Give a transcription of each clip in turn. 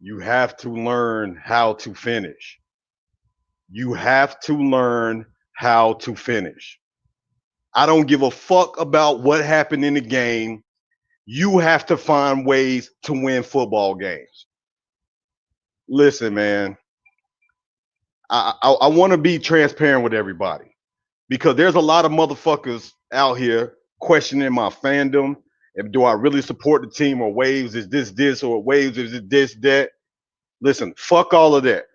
You have to learn how to finish. You have to learn how to finish. I don't give a fuck about what happened in the game. You have to find ways to win football games. Listen, man, I want to be transparent with everybody because there's a lot of motherfuckers out here questioning my fandom. If do I really support the team or Waves? Is this or Waves? Is it this that? Listen, fuck all of that.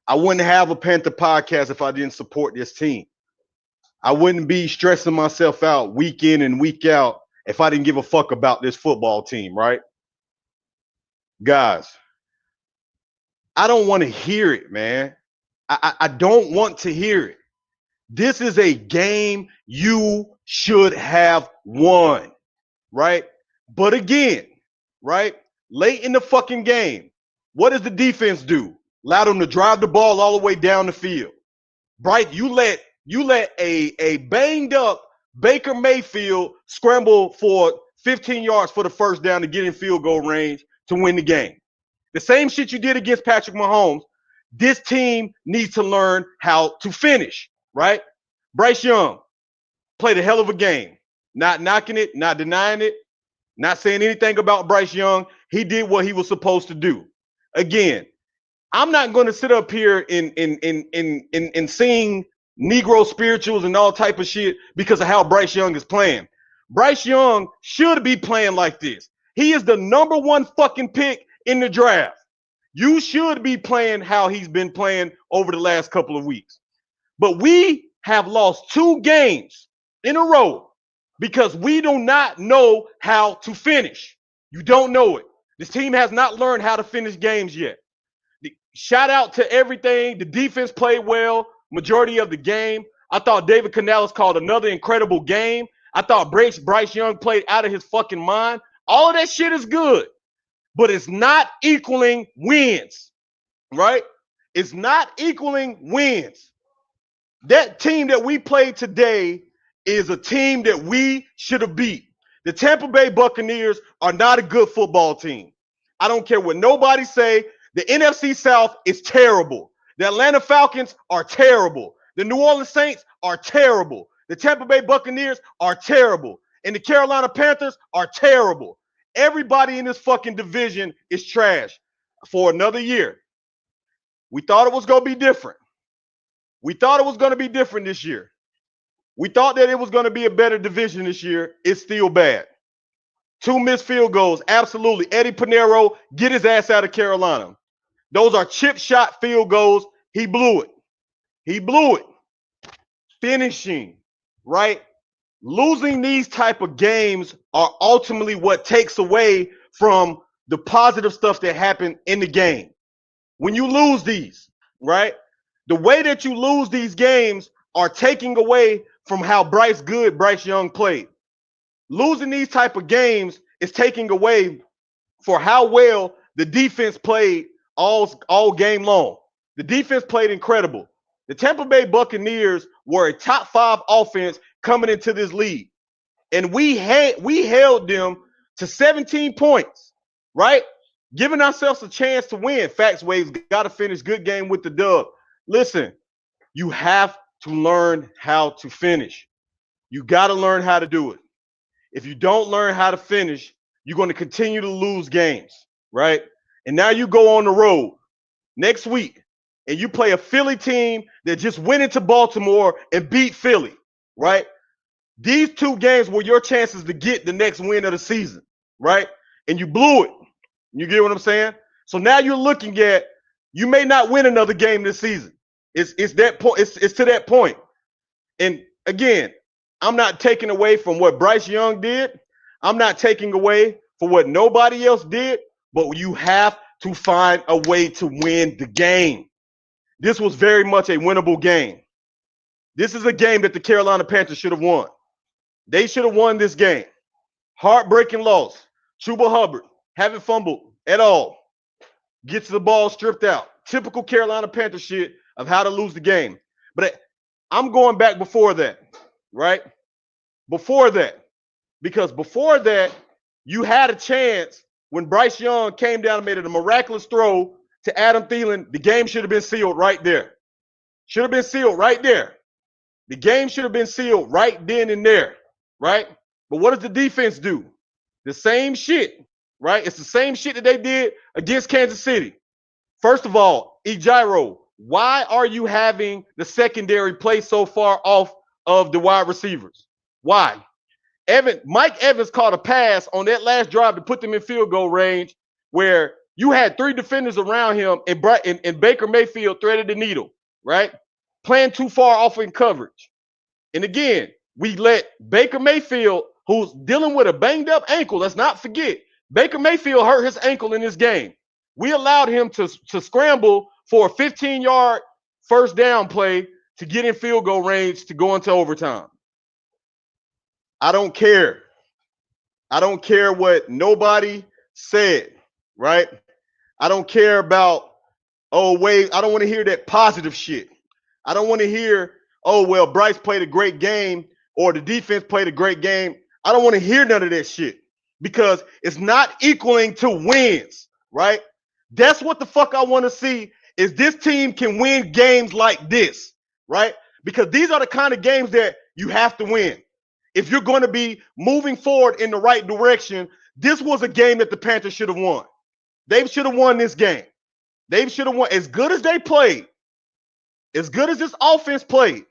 I wouldn't have a Panther podcast if I didn't support this team. I wouldn't be stressing myself out week in and week out if I didn't give a fuck about this football team, right? Guys, I don't want to hear it, man. I don't want to hear it. This is a game you should have won, right? But again, right? Late in the fucking game, what does the defense do? Allow them to drive the ball all the way down the field. Right? You let a banged up Baker Mayfield scramble for 15 yards for the first down to get in field goal range to win the game. The same shit you did against Patrick Mahomes. This team needs to learn how to finish, right? Bryce Young played a hell of a game. Not knocking it, not denying it, not saying anything about Bryce Young. He did what he was supposed to do. Again, I'm not going to sit up here and sing Negro spirituals and all type of shit because of how Bryce Young is playing. Bryce Young should be playing like this. He is the number one fucking pick in the draft. You should be playing how he's been playing over the last couple of weeks. But we have lost 2 games in a row because we do not know how to finish. You don't know it. This team has not learned how to finish games yet. Shout out to everything. The defense played well majority of the game. I thought David Canales called another incredible game. I thought Bryce Young played out of his fucking mind. All of that shit is good, but it's not equaling wins, right? It's not equaling wins. That team that we played today is a team that we should have beat. The Tampa Bay Buccaneers are not a good football team. I don't care what nobody say. The NFC South is terrible. The Atlanta Falcons are terrible. The New Orleans Saints are terrible. The Tampa Bay Buccaneers are terrible. And the Carolina Panthers are terrible. Everybody in this fucking division is trash for another year. We thought it was going to be different. We thought it was going to be different this year. We thought that it was going to be a better division this year. It's still bad. 2 missed field goals. Absolutely. Eddie Pinheiro, get his ass out of Carolina. Those are chip shot field goals. He blew it. He blew it. Finishing, right? Losing these type of games are ultimately what takes away from the positive stuff that happened in the game. When you lose these, right? The way that you lose these games are taking away from how Bryce Young played. Losing these type of games is taking away for how well the defense played all game long. The defense played incredible. The Tampa Bay Buccaneers were a top 5 offense coming into this league. And we held them to 17 points, right? Giving ourselves a chance to win. Facts Waves got to finish good game with the dub. Listen, you have to learn how to finish. You got to learn how to do it. If you don't learn how to finish, you're going to continue to lose games, right? And now you go on the road next week and you play a Philly team that just went into Baltimore and beat Philly, right? These 2 games were your chances to get the next win of the season, right? And you blew it. You get what I'm saying? So now you're looking at, you may not win another game this season. It's that point. It's to that point. And again, I'm not taking away from what Bryce Young did. I'm not taking away from what nobody else did, but you have to find a way to win the game. This was very much a winnable game. This is a game that the Carolina Panthers should have won. They should have won this game. Heartbreaking loss. Chuba Hubbard haven't fumbled at all. Gets the ball stripped out. Typical Carolina Panther shit of how to lose the game. But I'm going back before that, right? Before that. Because before that, you had a chance when Bryce Young came down and made it a miraculous throw to Adam Thielen, the game should have been sealed right there. Should have been sealed right there. The game should have been sealed right then and there, right? But what does the defense do? The same shit, right? It's the same shit that they did against Kansas City. First of all, Ejiro, why are you having the secondary play so far off of the wide receivers? Why? Mike Evans caught a pass on that last drive to put them in field goal range where you had three defenders around him and Baker Mayfield threaded the needle, right? Playing too far off in coverage. And again, we let Baker Mayfield, who's dealing with a banged up ankle, let's not forget, Baker Mayfield hurt his ankle in this game. We allowed him to scramble for a 15-yard first down play to get in field goal range to go into overtime. I don't care. I don't care what nobody said, right? I don't care about, oh, wait, I don't want to hear that positive shit. I don't want to hear, oh, well, Bryce played a great game or the defense played a great game. I don't want to hear none of that shit because it's not equaling to wins, right? That's what the fuck I want to see is this team can win games like this, right? Because these are the kind of games that you have to win. If you're going to be moving forward in the right direction, this was a game that the Panthers should have won. They should have won this game. They should have won. As good as they played, as good as this offense played,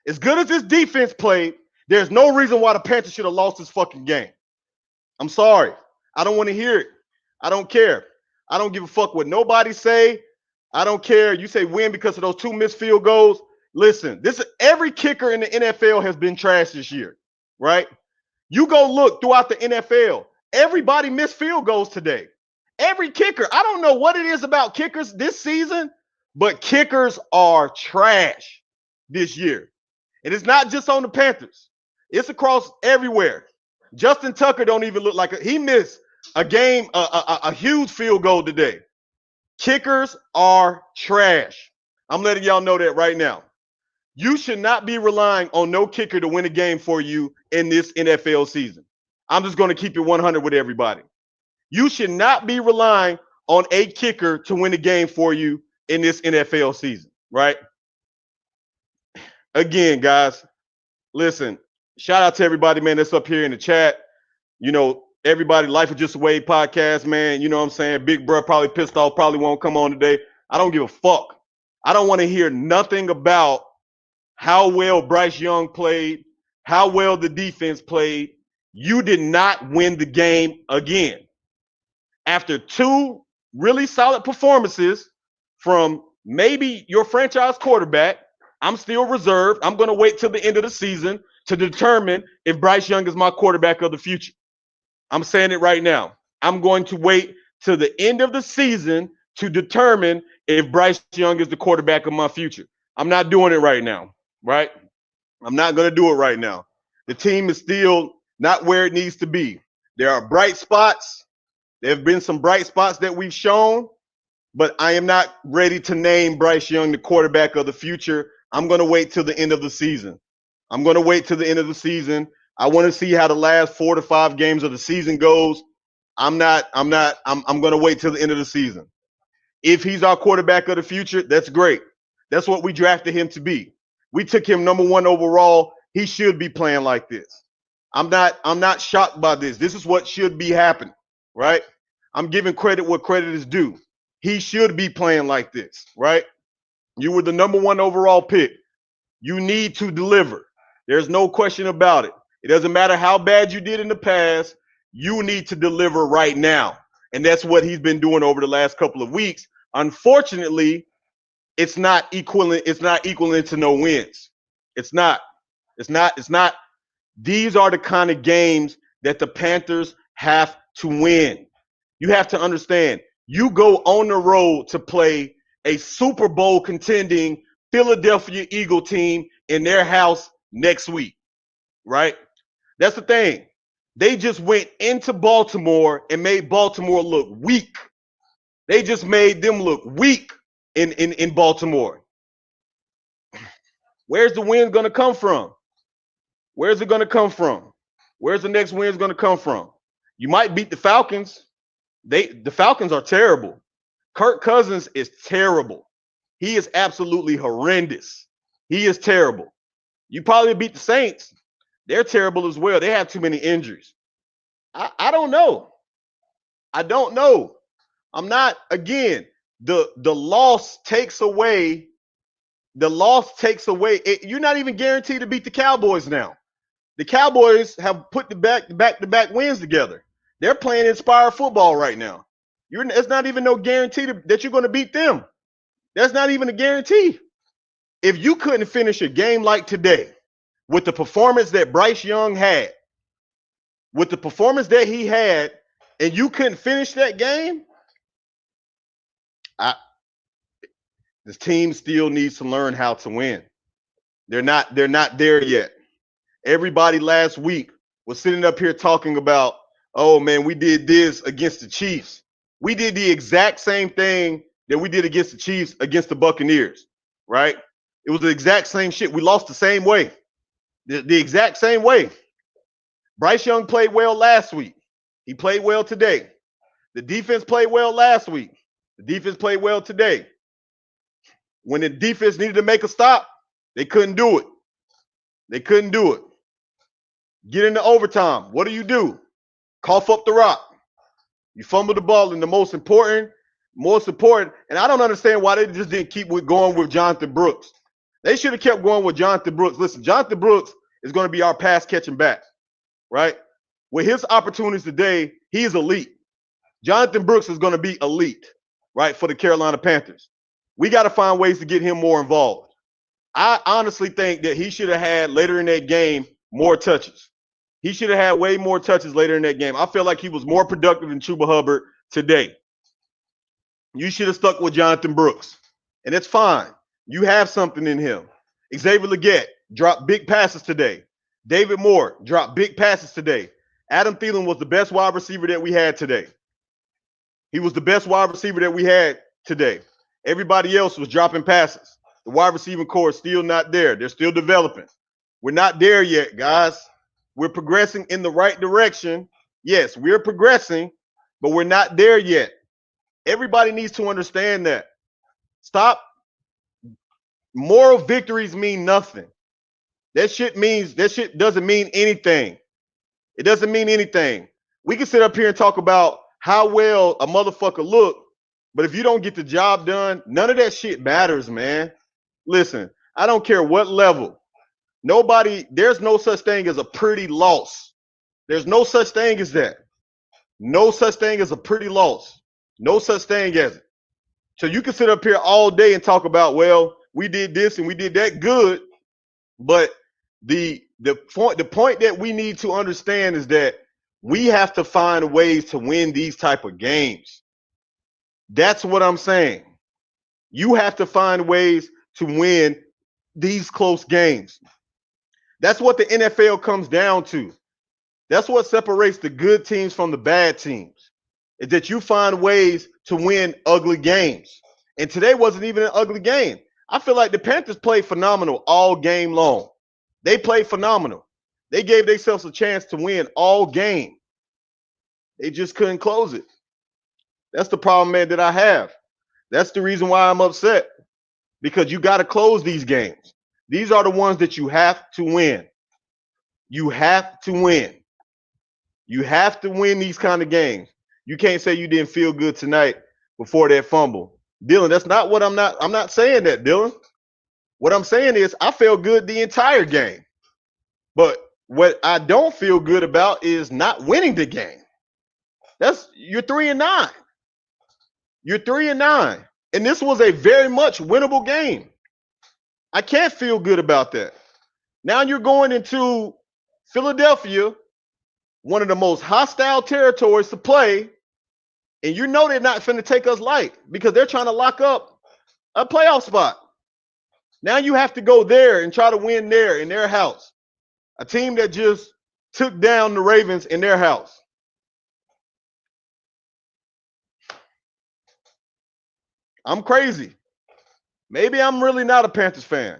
as good as this defense played, there's no reason why the Panthers should have lost this fucking game. I'm sorry. I don't want to hear it. I don't care. I don't give a fuck what nobody say. I don't care. You say win because of those two missed field goals. Listen, every kicker in the NFL has been trash this year, right? You go look throughout the NFL. Everybody missed field goals today. Every kicker. I don't know what it is about kickers this season, but kickers are trash this year. And it's not just on the Panthers. It's across everywhere. Justin Tucker don't even look like he missed a game, a huge field goal today. Kickers are trash. I'm letting y'all know that right now. You should not be relying on no kicker to win a game for you in this NFL season. I'm just going to keep it 100 with everybody. You should not be relying on a kicker to win a game for you in this NFL season, right? Again, guys, listen, shout out to everybody, man, that's up here in the chat. You know, everybody, Life is Just a Wave podcast, man. You know what I'm saying? Big bro probably pissed off, probably won't come on today. I don't give a fuck. I don't want to hear nothing about how well Bryce Young played, how well the defense played. You did not win the game again. After two really solid performances from maybe your franchise quarterback, I'm still reserved. I'm going to wait till the end of the season to determine if Bryce Young is my quarterback of the future. I'm saying it right now. I'm going to wait till the end of the season to determine if Bryce Young is the quarterback of my future. I'm not doing it right now, right? I'm not going to do it right now. The team is still not where it needs to be. There are bright spots. There have been some bright spots that we've shown, but I am not ready to name Bryce Young the quarterback of the future. I'm going to wait till the end of the season. I'm going to wait till the end of the season. I want to see how the last 4 to 5 games of the season goes. I'm going to wait till the end of the season. If he's our quarterback of the future, that's great. That's what we drafted him to be. We took him number 1 overall. He should be playing like this. I'm not shocked by this. This is what should be happening, right? I'm giving credit what credit is due. He should be playing like this, right? You were the number 1 overall pick. You need to deliver. There's no question about it. It doesn't matter how bad you did in the past. You need to deliver right now. And that's what he's been doing over the last couple of weeks. Unfortunately, it's not equaling to no wins. It's not. These are the kind of games that the Panthers have to win. You have to understand, you go on the road to play a Super Bowl contending Philadelphia Eagle team in their house next week, right? That's the thing. They just went into Baltimore and made Baltimore look weak. They just made them look weak in Baltimore. Where's the win going to come from? Where's it going to come from? Where's the next win going to come from? You might beat the Falcons. The Falcons are terrible. Kirk Cousins is terrible. He is absolutely horrendous. He is terrible. You probably beat the Saints. They're terrible as well. They have too many injuries. I don't know. I don't know. I'm not, again, the loss takes away. The loss takes away. You're not even guaranteed to beat the Cowboys now. The Cowboys have put the back-to-back wins together. They're playing inspired football right now. It's not even no guarantee that you're going to beat them. That's not even a guarantee. If you couldn't finish a game like today with the performance that Bryce Young had, with the performance that he had, and you couldn't finish that game, this team still needs to learn how to win. They're not there yet. Everybody last week was sitting up here talking about, oh man, we did this against the Chiefs. We did the exact same thing that we did against the Chiefs against the Buccaneers, right? It was the exact same shit. We lost the same way. The exact same way. Bryce Young played well last week. He played well today. The defense played well last week. The defense played well today. When the defense needed to make a stop, they couldn't do it. They couldn't do it. Get into overtime. What do? Cough up the rock. You fumble the ball in the most important, and I don't understand why they just didn't keep going with Jonathan Brooks. They should have kept going with Jonathan Brooks. Listen, Jonathan Brooks is going to be our pass catching back, right? With his opportunities today, he is elite. Jonathan Brooks is going to be elite, right, for the Carolina Panthers. We got to find ways to get him more involved. I honestly think that he should have had later in that game more touches. He should have had way more touches later in that game. I feel like he was more productive than Chuba Hubbard today. You should have stuck with Jonathan Brooks, and it's fine. You have something in him. Xavier Legette dropped big passes today. David Moore dropped big passes today. Adam Thielen was the best wide receiver that we had today. He was the best wide receiver that we had today. Everybody else was dropping passes. The wide receiving core is still not there. They're still developing. We're not there yet, guys. We're progressing in the right direction. Yes, we're progressing, but we're not there yet. Everybody needs to understand that. Stop. Moral victories mean nothing. That shit doesn't mean anything. It doesn't mean anything. We can sit up here and talk about how well a motherfucker look, but if you don't get the job done, none of that shit matters, man. Listen, I don't care what level. There's no such thing as a pretty loss. There's no such thing as that. No such thing as a pretty loss. No such thing as it. So you can sit up here all day and talk about, well, we did this and we did that good, but the point that we need to understand is that we have to find ways to win these type of games. That's what I'm saying. You have to find ways to win these close games. That's what the NFL comes down to. That's what separates the good teams from the bad teams, is that you find ways to win ugly games. And today wasn't even an ugly game. I feel like the Panthers played phenomenal all game long. They played phenomenal. They gave themselves a chance to win all game. They just couldn't close it. That's the problem, man, that I have. That's the reason why I'm upset, because you got to close these games. These are the ones that you have to win. You have to win. You have to win these kind of games. You can't say you didn't feel good tonight before that fumble. Dylan, that's not what I'm not saying that, Dylan. What I'm saying is I felt good the entire game. But what I don't feel good about is not winning the game. You're 3-9. You're 3-9. And this was a very much winnable game. I can't feel good about that. Now you're going into Philadelphia, one of the most hostile territories to play, and you know they're not finna take us light because they're trying to lock up a playoff spot. Now you have to go there and try to win there in their house. A team that just took down the Ravens in their house. I'm crazy. Maybe I'm really not a Panthers fan.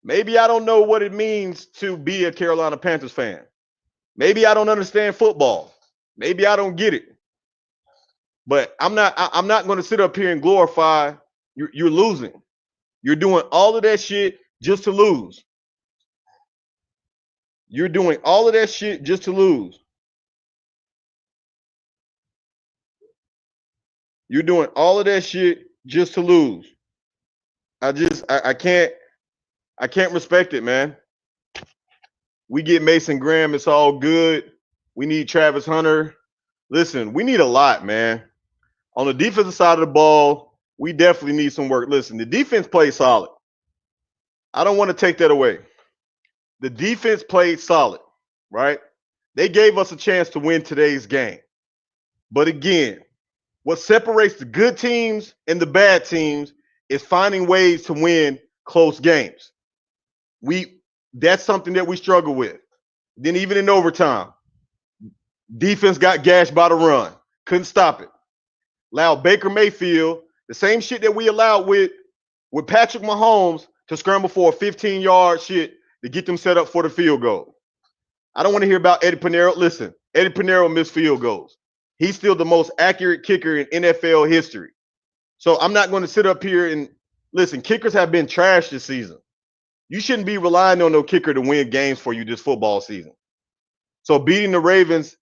Maybe I don't know what it means to be a Carolina Panthers fan. Maybe I don't understand football. Maybe I don't get it. But I'm not going to sit up here and glorify you're losing. You're doing all of that shit just to lose. You're doing all of that shit just to lose. You're doing all of that shit just to lose. I can't respect it, man. We get Mason Graham, it's all good. We need Travis Hunter. Listen, we need a lot, man. On the defensive side of the ball, we definitely need some work. Listen, the defense plays solid. I don't want to take that away. The defense played solid, right? They gave us a chance to win today's game. But again, what separates the good teams and the bad teams is finding ways to win close games. That's something that we struggle with. Then even in overtime, defense got gashed by the run. Couldn't stop it. Allowed Baker Mayfield, the same shit that we allowed with Patrick Mahomes to scramble for a 15-yard shit to get them set up for the field goal. I don't want to hear about Eddie Pinero. Listen, Eddie Pinero missed field goals. He's still the most accurate kicker in NFL history. So I'm not going to sit up here and listen, kickers have been trashed this season. You shouldn't be relying on no kicker to win games for you this football season. So beating the Ravens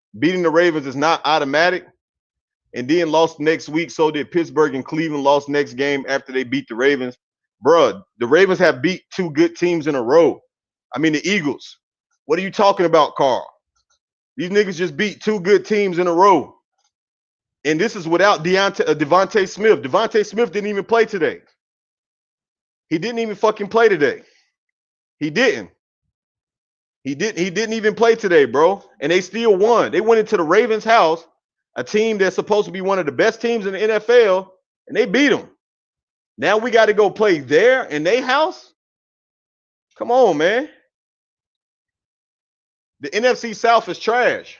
is not automatic. And then lost next week. So did Pittsburgh and Cleveland lost next game after they beat the Ravens. Bruh, the Ravens have beat two good teams in a row. I mean, the Eagles. What are you talking about, Carl? These niggas just beat two good teams in a row. And this is without Devontae Smith. Devontae Smith didn't even play today. He didn't even fucking play today. He didn't. He didn't even play today, bro. And they still won. They went into the Ravens' house, a team that's supposed to be one of the best teams in the NFL, and they beat them. Now we got to go play there in their house? Come on, man. The NFC South is trash.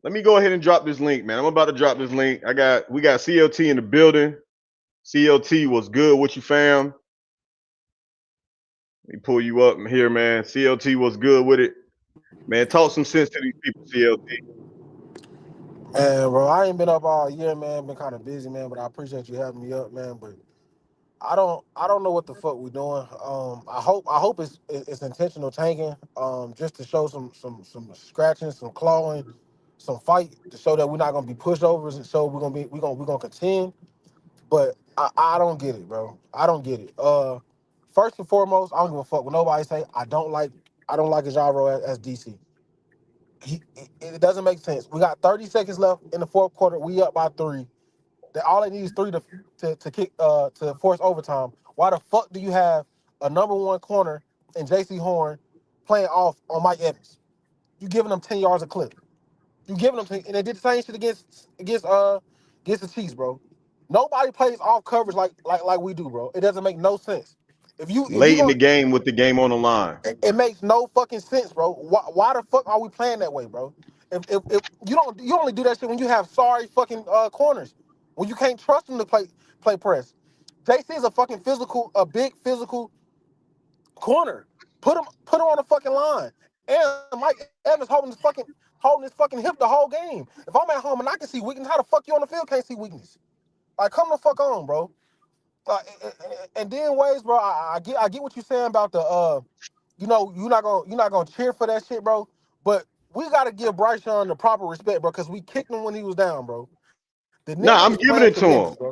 Let me go ahead and drop this link, man. I'm about to drop this link. We got CLT in the building. CLT was good with you, fam. Let me pull you up here, man. CLT was good with it. Man, talk some sense to these people, CLT. Man, bro, I ain't been up all year, man. Been kind of busy, man. But I appreciate you having me up, man. But I don't know what the fuck we doing. I hope it's intentional tanking. Just to show some scratching, some clawing, some fight to show that we're not gonna be pushovers and so we're gonna contend. But I don't get it, bro. I don't get it. First and foremost, I don't give a fuck what nobody say. I don't like Ajaro as DC. It doesn't make sense. We got 30 seconds left in the fourth quarter. We up by 3. All they need is 3 to kick to force overtime. Why the fuck do you have a number 1 corner and J.C. Horn playing off on Mike Evans? You giving them 10 yards a clip. You giving them 10, and they did the same shit against the Chiefs, bro. Nobody plays off coverage like we do, bro. It doesn't make no sense. If you Late in the gonna game with the game on the line. it makes no fucking sense, bro. Why the fuck are we playing that way, bro? If you only do that shit when you have sorry fucking corners, when you can't trust them to play press. JC is a big physical corner. Put him on the fucking line. And Mike Evans holding his fucking hip the whole game. If I'm at home and I can see weakness, how the fuck you on the field can't see weakness? Like, come the fuck on, bro. And then ways, bro. I get what you're saying about the you're not gonna cheer for that shit, bro. But we gotta give Bryce Young the proper respect, bro, because we kicked him when he was down, bro. The nigga is Nah, I'm playing giving for it to business, him. bro.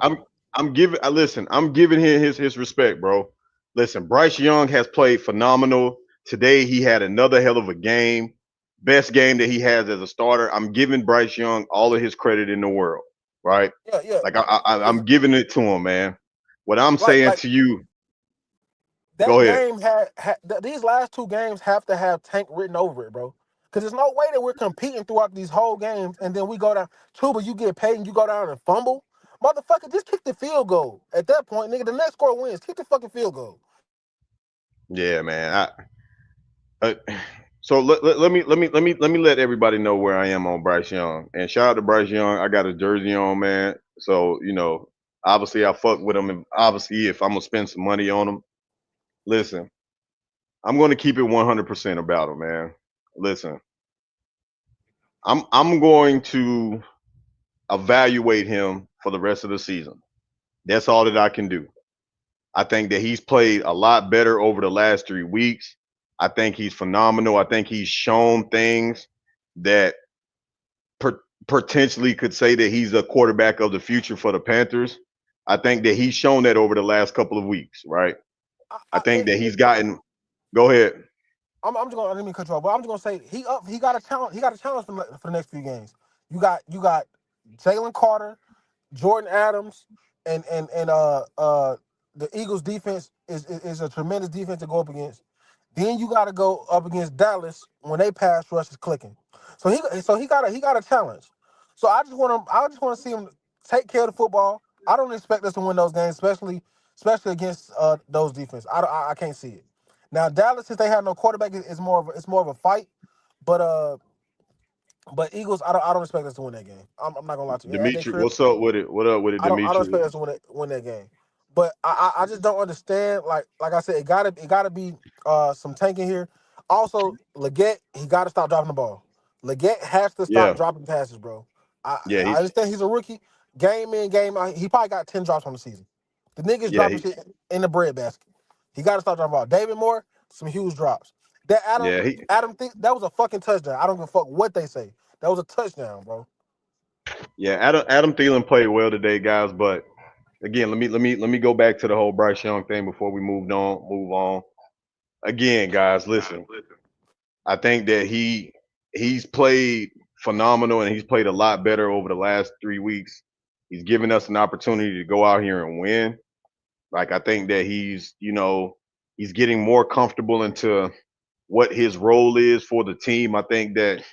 I'm giving him his respect, bro. Listen, Bryce Young has played phenomenal. Today he had another hell of a game. Best game that he has as a starter. I'm giving Bryce Young all of his credit in the world, right? Yeah, yeah. Like It's, I'm giving it to him, man. What I'm saying like to you, go that ahead. game these last 2 games have to have Tank written over it, bro. Because there's no way that we're competing throughout these whole games and then we go down. Tuba, you get paid and you go down and fumble. Motherfucker, just kick the field goal. At that point, nigga, the next score wins. Kick the fucking field goal. Yeah, man. I so let me let everybody know where I am on Bryce Young. And shout out to Bryce Young. I got a jersey on, man. So obviously I fuck with him. And obviously, if I'm gonna spend some money on him, listen, I'm gonna keep it 100% about him, man. Listen, I'm going to evaluate him for the rest of the season. That's all that I can do. I think that he's played a lot better over the last 3 weeks. I think he's phenomenal. I think he's shown things that potentially could say that he's a quarterback of the future for the Panthers. I think that he's shown that over the last couple of weeks, right? I think that he's gotten. Go ahead. I'm just gonna let me cut you off, but I'm just gonna say he got a challenge. He got a challenge for the next few games. You got Jalen Carter, Jordan Adams, and the Eagles defense is a tremendous defense to go up against. Then you got to go up against Dallas when they pass rush is clicking. So he got a challenge. So I just want to see him take care of the football. I don't expect us to win those games, especially against those defense. I can't see it. Now Dallas, since they have no quarterback, it's more of a fight. But Eagles, I don't expect us to win that game. I'm not gonna lie to you. At their Dimitri, crib, what's up with it? What up with it, I don't Dimitri? expect us to win that game. But I just don't understand. Like I said, it gotta be some tanking here. Also, Leggett, he gotta stop dropping the ball. Leggett has to stop Yeah, dropping passes, bro. I yeah, I understand he's a rookie. Game in, game out, he probably got 10 drops on the season. The nigga's yeah, dropping shit in the breadbasket. He gotta stop dropping the ball. David Moore, some huge drops. That yeah, That was a fucking touchdown. I don't give a fuck what they say. That was a touchdown, bro. yeah. Adam Thielen played well today, guys. But again, let me go back to the whole Bryce Young thing before we move on. Again, guys, listen. I think that he's played phenomenal and he's played a lot better over the last 3 weeks. He's given us an opportunity to go out here and win. Like I think that he's getting more comfortable into what his role is for the team. I think that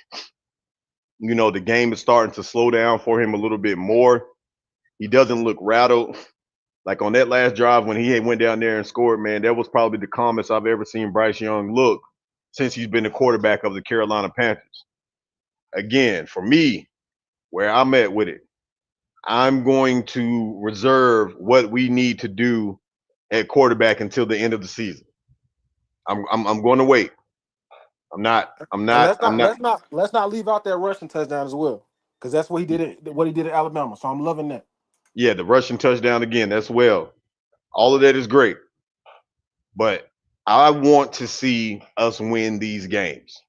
the game is starting to slow down for him a little bit more. He doesn't look rattled. Like on that last drive when he had went down there and scored, man, that was probably the calmest I've ever seen Bryce Young look since he's been the quarterback of the Carolina Panthers. Again, for me, where I'm at with it, I'm going to reserve what we need to do at quarterback until the end of the season. I'm going to wait. I'm not. I'm And not. let's I'm not not. let's not let's not leave out that rushing touchdown as well, because that's what he did at Alabama. So I'm loving that. Yeah, the rushing touchdown again. That's well. All of that is great, but I want to see us win these games.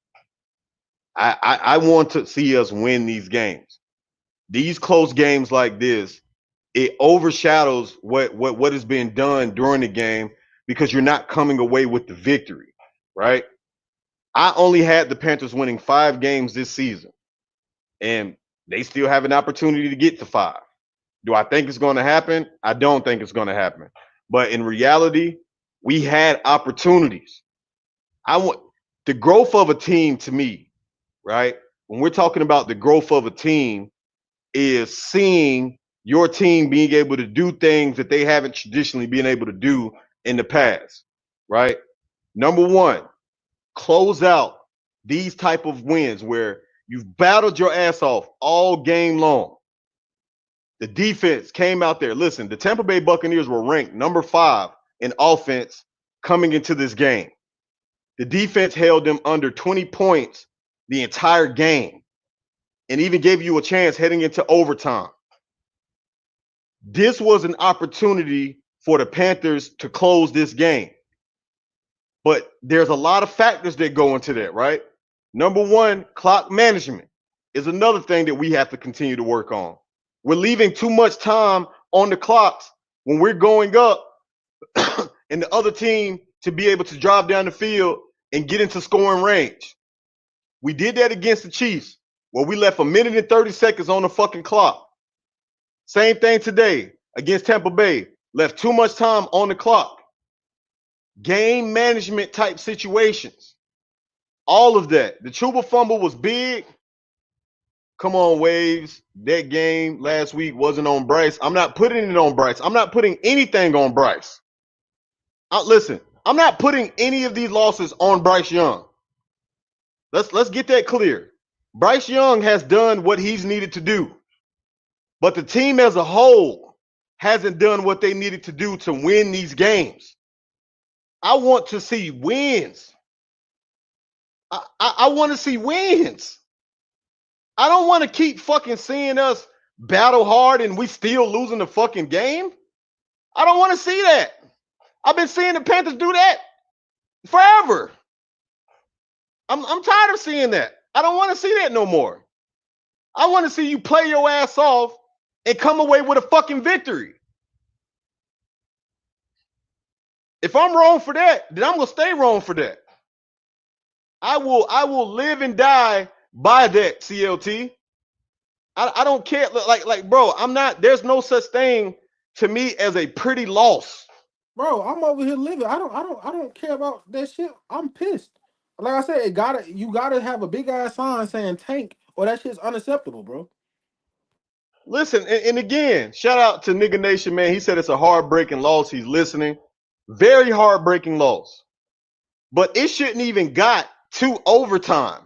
I want to see us win these games. These close games like this, it overshadows what has been done during the game because you're not coming away with the victory, right? I only had the Panthers winning 5 games this season, and they still have an opportunity to get to 5. Do I think it's going to happen? I don't think it's going to happen. But in reality, we had opportunities. I want the growth of a team to me, right? When we're talking about the growth of a team, is seeing your team being able to do things that they haven't traditionally been able to do in the past, right? Number one, close out these type of wins where you've battled your ass off all game long. The defense came out there. Listen, the Tampa Bay Buccaneers were ranked number 5 in offense coming into this game. The defense held them under 20 points the entire game and even gave you a chance heading into overtime. This was an opportunity for the Panthers to close this game. But there's a lot of factors that go into that, right? Number one, clock management is another thing that we have to continue to work on. We're leaving too much time on the clocks when we're going up and the other team to be able to drive down the field and get into scoring range. We did that against the Chiefs where we left a minute and 30 seconds on the fucking clock. Same thing today against Tampa Bay. Left too much time on the clock. Game management type situations. All of that. The Chuba fumble was big. Come on, Waves. That game last week wasn't on Bryce. I'm not putting it on Bryce. I'm not putting anything on Bryce. Listen, I'm not putting any of these losses on Bryce Young. Let's get that clear. Bryce Young has done what he's needed to do. But the team as a whole hasn't done what they needed to do to win these games. I want to see wins. I want to see wins. I don't want to keep fucking seeing us battle hard and we still losing the fucking game? I don't want to see that. I've been seeing the Panthers do that forever. I'm tired of seeing that. I don't want to see that no more. I want to see you play your ass off and come away with a fucking victory. If I'm wrong for that, then I'm gonna stay wrong for that. I will live and die by that, CLT. I don't care. Like, bro, I'm not. There's no such thing to me as a pretty loss. Bro, I'm over here living. I don't care about that shit. I'm pissed. Like I said, you gotta have a big ass sign saying tank, or that shit's unacceptable, bro. Listen, and again, shout out to Nigga Nation, man. He said it's a heartbreaking loss. He's listening. Very heartbreaking loss. But it shouldn't even got to overtime.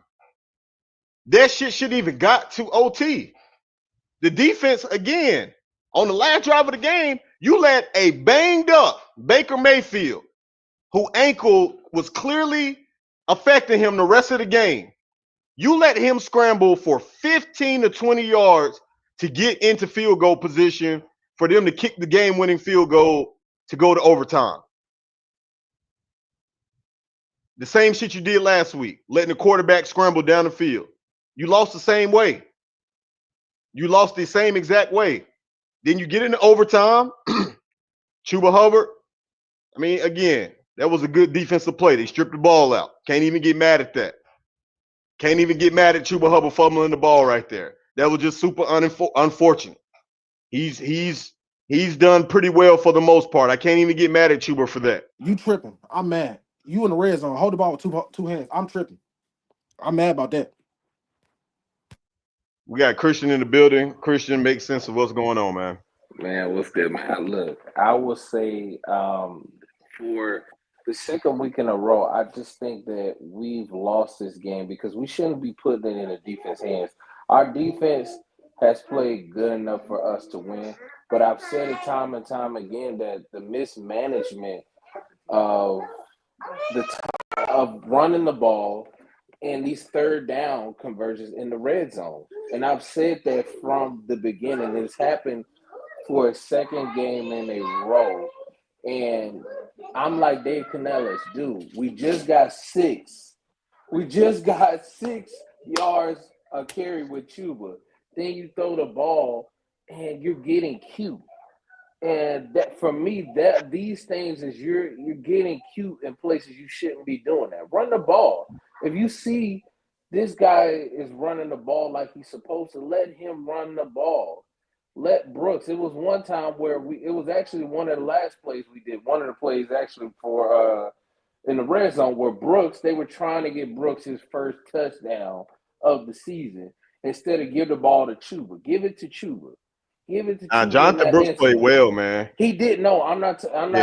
That shit shouldn't even got to OT. The defense, again, on the last drive of the game, you let a banged up Baker Mayfield, who ankle was clearly affecting him the rest of the game. You let him scramble for 15 to 20 yards to get into field goal position for them to kick the game-winning field goal to go to overtime. The same shit you did last week, letting the quarterback scramble down the field. You lost the same way. You lost the same exact way. Then you get into overtime. Chuba Hubbard, I mean, again, that was a good defensive play. They stripped the ball out. Can't even get mad at that. Can't even get mad at Chuba Hubbard fumbling the ball right there. That was just super unfortunate. He's done pretty well for the most part. I can't even get mad at Chuba for that. You tripping? I'm mad. You in the red zone. Hold the ball with two hands. I'm tripping. I'm mad about that. We got Christian in the building. Christian, make sense of what's going on, man. Man, what's good, man? Look, I will say for the second week in a row, I just think that we've lost this game because we shouldn't be putting it in the defense hands. Our defense has played good enough for us to win, but I've said it time and time again that the mismanagement of of running the ball and these third down conversions in the red zone. And I've said that from the beginning. It's happened for a second game in a row. And I'm like Dave Canellis, dude, we just got 6. We just got 6 yards a carry with Chuba. Then you throw the ball and you're getting cute. And that for me, that these things is you're getting cute in places you shouldn't be doing that. Run the ball. If you see this guy is running the ball like he's supposed to, let him run the ball. Let Brooks. It was one time where it was actually one of the last plays we did. One of the plays actually for in the red zone where Brooks, they were trying to get Brooks his first touchdown of the season instead of give the ball to Chuba. Give it to Chuba. Give it to Chuba. Jonathan Brooks played well, man. He did. No, I'm not.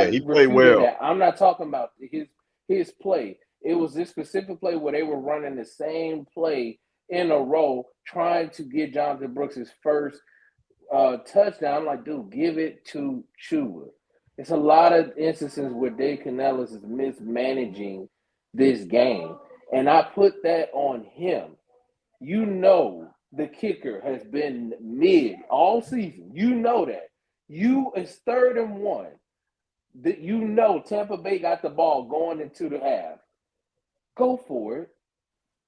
He played well. That. I'm not talking about his play. It was this specific play where they were running the same play in a row, trying to get Jonathan Brooks his first touchdown. I'm like, dude, give it to Chuba. It's a lot of instances where Dave Canellis is mismanaging this game, and I put that on him. You know, the kicker has been mid all season. You know that. It's 3rd and 1. That you know Tampa Bay got the ball going into the half. Go for it.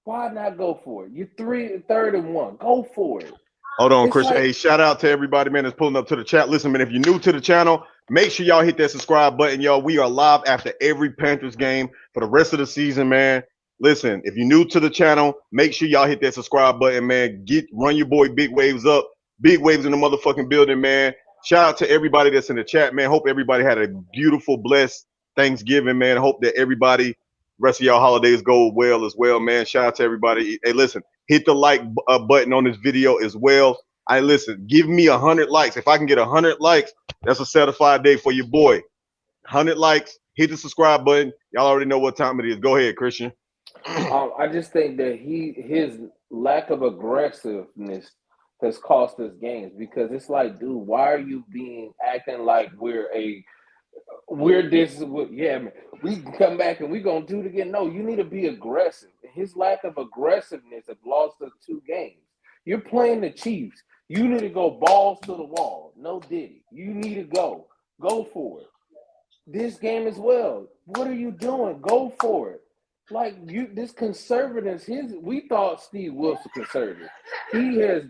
Why not go for it? You're 3rd and 1. Go for it. Hold on, Christian. Hey, shout out to everybody, man, that's pulling up to the chat. Listen, man, if you're new to the channel, make sure y'all hit that subscribe button, y'all. We are live after every Panthers game for the rest of the season, man. Listen, if you're new to the channel, make sure y'all hit that subscribe button, man. Run your boy Big Waves up. Big Waves in the motherfucking building, man. Shout out to everybody that's in the chat, man. Hope everybody had a beautiful, blessed Thanksgiving, man. Hope that everybody, rest of y'all holidays go well as well, man. Shout out to everybody. Hey, listen, hit the like button on this video as well. Listen, give me 100 likes. If I can get 100 likes, that's a certified day for your boy. 100 likes, hit the subscribe button. Y'all already know what time it is. Go ahead, Christian. I just think that his lack of aggressiveness has cost us games because it's like, dude, why are you acting like we're this? Yeah, man, we can come back and we're gonna do it again. No, you need to be aggressive. His lack of aggressiveness has lost us 2 games. You're playing the Chiefs. You need to go balls to the wall. No Diddy. You need to go. Go for it. This game as well. What are you doing? Go for it. Like you, this conservative. We thought Steve Wilson conservative. He has.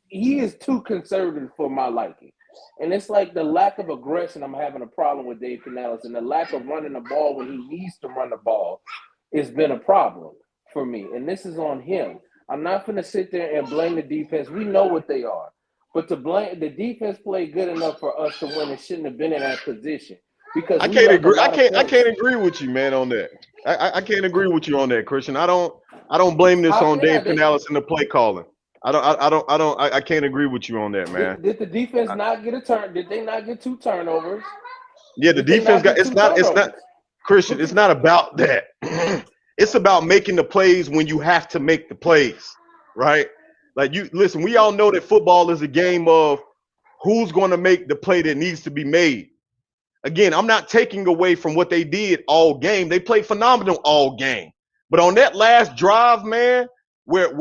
He is too conservative for my liking. And it's like the lack of aggression. I'm having a problem with Dave Canales, and the lack of running the ball when he needs to run the ball has been a problem for me. And this is on him. I'm not going to sit there and blame the defense. We know what they are. But to blame the defense played good enough for us to win and shouldn't have been in that position because I we can't left a agree. lot of I points. can't agree with you, man, on that. I can't agree with you on that, Christian. I don't blame this How on can I? Dave Canales and the play calling. I can't agree with you on that, man. Did the defense not get a turn? Did they not get 2 turnovers? Yeah, the Did they defense not got get two it's not turnovers? Christian, But it's not about that. It's about making the plays when you have to make the plays, right? Like you listen, we all know that football is a game of who's going to make the play that needs to be made. Again, I'm not taking away from what they did all game. They played phenomenal all game. But on that last drive, man, when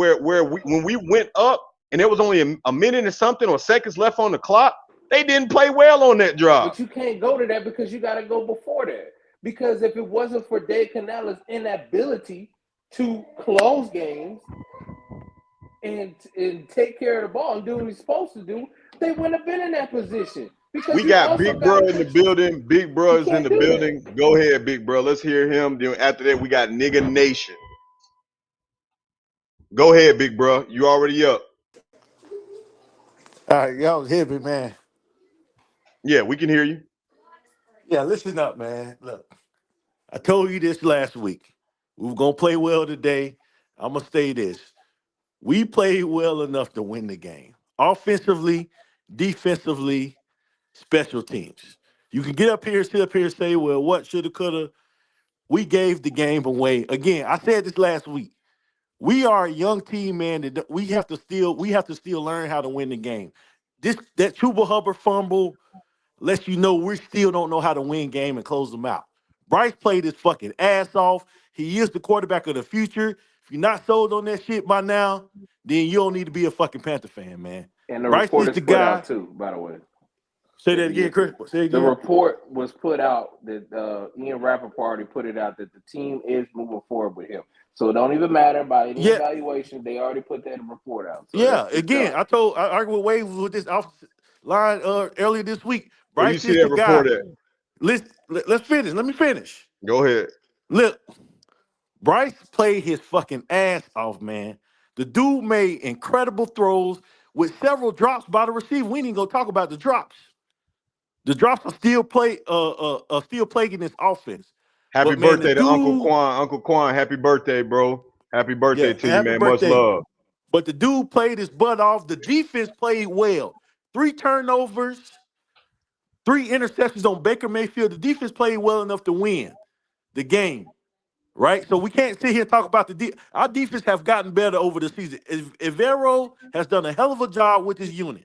we went up and there was only a minute and something or seconds left on the clock, they didn't play well on that drive. you can't go to that because you got to go before that. Because if it wasn't for Dave Canales' inability to close games and take care of the ball and do what he's supposed to do, they wouldn't have been in that position. Because We you got also Big got Bro to in the catch. building. Big Bro You is in can't the do that. building. Go ahead, Big Bro. Let's hear him. Then after that, we got Nigga Nation. Go ahead, Big Bro. You already up. All right, y'all was heavy, man. Yeah, we can hear you. Yeah, listen up, man. Look, I told you this last week. We were gonna play well today. I'm gonna say this. We played well enough to win the game. Offensively, defensively, special teams. You can get up here, sit up here, and say, well, what shoulda, coulda. We gave the game away. Again, I said this last week. We are a young team, man. That we have to still learn how to win the game. That Chuba Hubbard fumble lets you know we still don't know how to win game and close them out. Bryce played his fucking ass off. He is the quarterback of the future. If you're not sold on that shit by now, then you don't need to be a fucking Panther fan, man. And the Bryce report is is the put out guy. too, by the way. Say that Just to again, get the Chris. Say it the again. report was put out that Ian Rappaport already put it out that the team is moving forward with him. So it don't even matter about any Yeah, evaluation. They already put that report out. So yeah. it's Again, done. I argued with Wavez with this off line earlier this week. Where you Bryce see is that the report guy. at? Let's finish. Let me finish. Go ahead. Look, Bryce played his fucking ass off, man. The dude made incredible throws with several drops by the receiver. We ain't even gonna talk about the drops. The drops are still plaguing this offense. Happy But man, the birthday to Uncle dude, Quan. Uncle Quan, happy birthday, bro. Happy birthday yeah, to you, happy man. Much birthday. love. But the dude played his butt off. The defense played well. 3 turnovers, 3 interceptions on Baker Mayfield. The defense played well enough to win the game. Right? So we can't sit here and talk about our defense have gotten better over the season. Evero has done a hell of a job with his unit.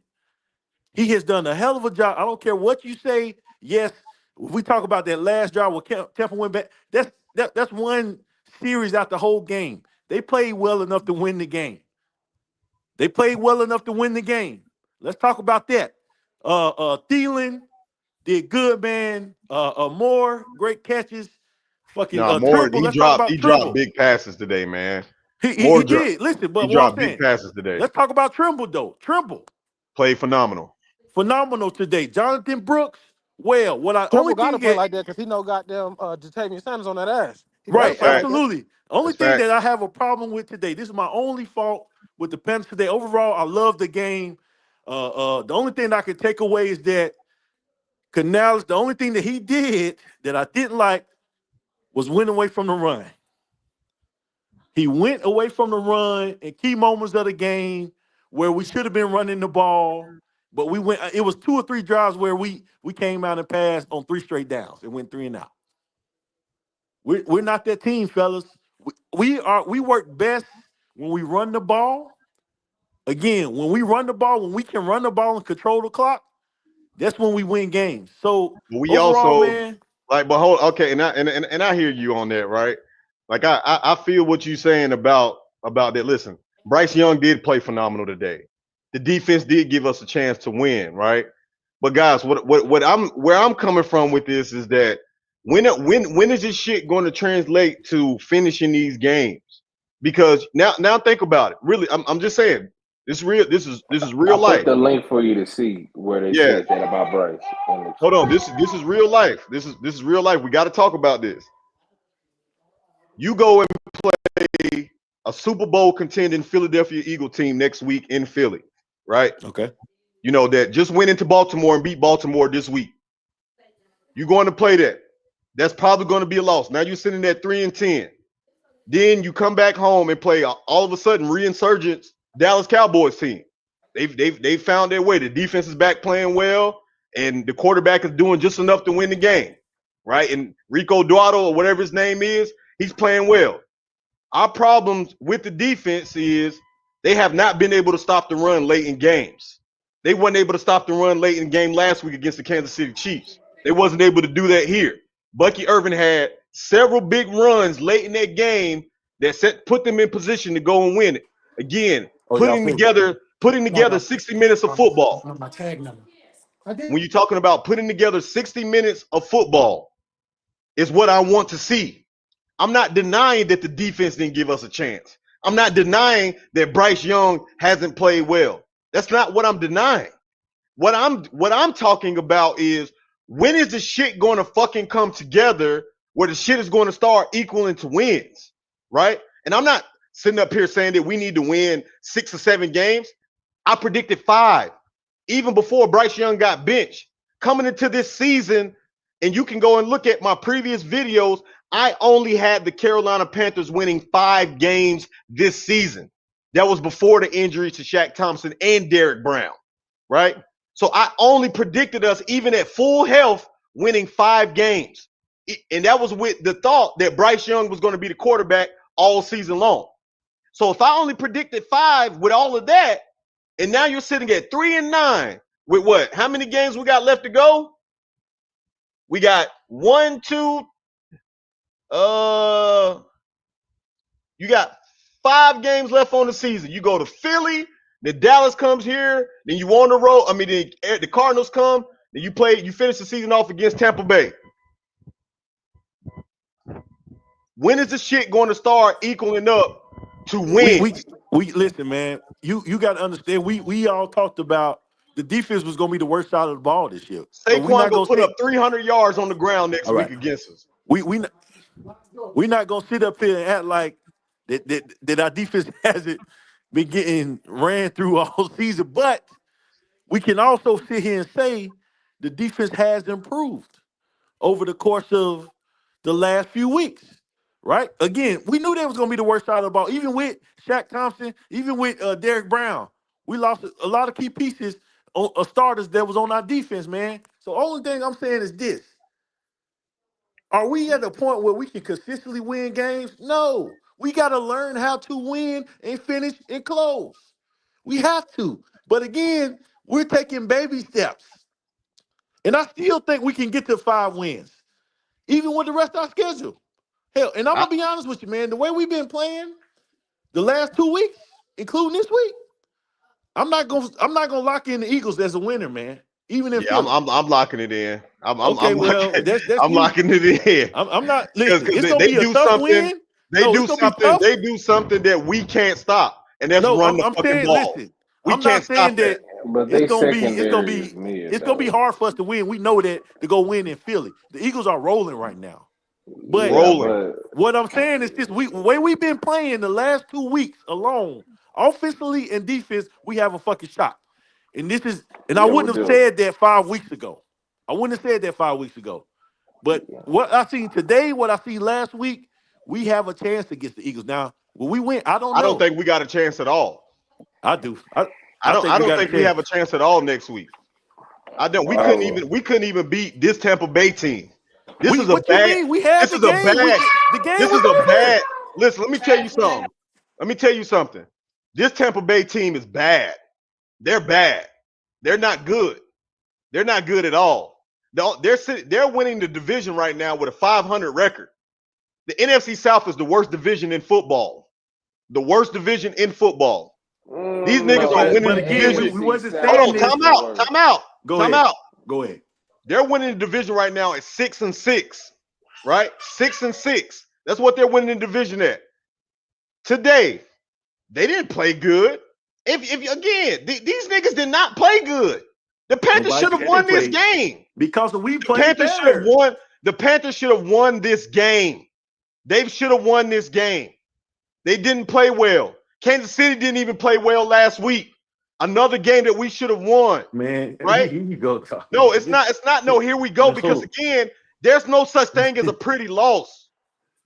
He has done a hell of a job. I don't care what you say. Yes, if we talk about that last drive where Temple went back. That's one series out the whole game. They played well enough to win the game. They played well enough to win the game. Let's talk about that. Thielen did good, man. Moore, great catches. Fucking Nah, more Trimble. Let's talk about he dropped Trimble. big passes today, man. He More dro- did. Listen, he but what I'm dropped big saying, passes today. let's talk about Trimble though. Trimble, Played phenomenal. phenomenal today. Jonathan Brooks, well, what I only Trevor got to thing play that like that because he know goddamn Jatavius Sanders on that ass. He got to right, That's play like fact. that. absolutely. Only That's thing fact. that I have a problem with today. This is my only fault with the Panthers today. Overall, I love the game. The only thing I can take away is that Canales. The only thing that he did that I didn't like was went away from the run. He went away from the run in key moments of the game where we should have been running the ball, but we went. It was 2 or 3 drives where we came out and passed on 3 straight downs. It went 3 and out. We're not that team, fellas. We work best when we run the ball. Again, when we run the ball, when we can run the ball and control the clock, that's when we win games. So But we overall, also man, but hold okay, and I hear you on that, right? Like I feel what you're saying about that. Listen, Bryce Young did play phenomenal today. the defense did give us a chance to win, right? But guys, where I'm coming from with this is that when is this shit going to translate to finishing these games? Because now think about it. Really, I'm just saying this is real. This is I real put life. the link for you to see where they Yeah. said that about Bryce. Hold on. This is real life. This is real life. We got to talk about this. You go and play a Super Bowl contending Philadelphia Eagle team next week in Philly, right? Okay. You know that just went into Baltimore and beat Baltimore this week. You're going to play that. That's probably going to be a loss. Now you're sitting at 3-10. Then you come back home and play all of a sudden reinsurgence Dallas Cowboys team. They've found their way. The defense is back playing well, and the quarterback is doing just enough to win the game, right? And Rico Duato or whatever his name is, he's playing well. Our problems with the defense is they have not been able to stop the run late in games. They weren't able to stop the run late in the game last week against the Kansas City Chiefs. They wasn't able to do that here. Bucky Irvin had several big runs late in that game that put them in position to go and win it. Again, Oh, y'all putting finished. together 60 minutes of football. My tag number. When you're talking about putting together 60 minutes of football is what I want to see. I'm not denying that the defense didn't give us a chance. I'm not denying that Bryce Young hasn't played well. That's not what I'm denying. What I'm talking about is when is the shit going to fucking come together where the shit is going to start equaling to wins, right? And I'm not sitting up here saying that we need to win 6 or 7 games. I predicted 5, even before Bryce Young got benched. Coming into this season, and you can go and look at my previous videos, I only had the Carolina Panthers winning 5 games this season. That was before the injuries to Shaq Thompson and Derrick Brown, right? So I only predicted us, even at full health, winning 5 games. And that was with the thought that Bryce Young was going to be the quarterback all season long. So if I only predicted 5 with all of that, and now you're sitting at 3-9 with what? How many games we got left to go? We got 1, 2, you got 5 games left on the season. You go to Philly, then Dallas comes here, then you on the road. I mean, the Cardinals come, then you finish the season off against Tampa Bay. When is the shit going to start equaling up to wins? We listen, man. You got to understand. We all talked about the defense was going to be the worst side of the ball this year. So we Saquon not go going to put up sit. 300 yards on the ground next All week right. against us. We not going to sit up here and act like that our defense hasn't been getting ran through all season. But we can also sit here and say the defense has improved over the course of the last few weeks, right? Again, we knew that was going to be the worst side of the ball. Even with Shaq Thompson, even with Derrick Brown, we lost a lot of key pieces, starters that was on our defense, man. So only thing I'm saying is this. Are we at a point where we can consistently win games? No. We got to learn how to win and finish and close. We have to. But again, we're taking baby steps. And I still think we can get to 5 wins, even with the rest of our schedule. Hell, and I'm I, gonna be honest with you, man. The way we've been playing the last 2 weeks, including this week, I'm not gonna lock in the Eagles as a winner, man. Even in yeah, I'm, Philly. I'm I'm locking it in. Okay, I'm well, locking that's I'm you. locking it in I'm not. because Listen, it's gonna they be a do tough something. win. They No, do it's gonna be something. tough. They do something that we can't stop, and that's No, run the I'm fucking saying, ball. listen, We I'm can't not saying stop that. that But it's they gonna be secondary is mid it's gonna be though. hard for us to win. We know that to go win in Philly. The Eagles are rolling right now. But Yeah, Rolling. but what I'm saying is this week, the way we've been playing the last 2 weeks alone, offensively and defense, we have a fucking shot. And I yeah, we wouldn't have do. said that 5 weeks ago. I wouldn't have said that 5 weeks ago. But what I seen today, what I seen last week, we have a chance against the Eagles. Now, will we win? I don't I don't know. think we got a chance at all. I do. I I don't. think I we don't got a think we chance. have a chance at all next week. I don't. We couldn't Well, even. We couldn't even beat this Tampa Bay team. This We is a what you bad. mean? We had This the is a game. bad. The game This is was a over. bad. Listen. Let me tell you something. Let me tell you something. This Tampa Bay team is bad. They're bad. They're not good. They're not good at all. They're winning the division right now with a 500 record. The NFC South is the worst division in football. The worst division in football. These niggas No, are the winning but the again, we division. AFC wasn't South Hold saying on, is this. time the out, worst. time out, Go time ahead. out. Go ahead. They're winning the division right now at 6-6, right? 6-6. That's what they're winning the division at. Today, they didn't play good. If again, these niggas did not play good. The Panthers Nobody should have said they won this played game. because we The played Panthers should have better. won. The Panthers should have won this game. They should have won this game. They didn't play well. Kansas City didn't even play well last week. Another game that we should have won, Man, here right? you go talking, No, man. it's not. It's not. No, here we go. Because No. again, there's no such thing as a pretty loss.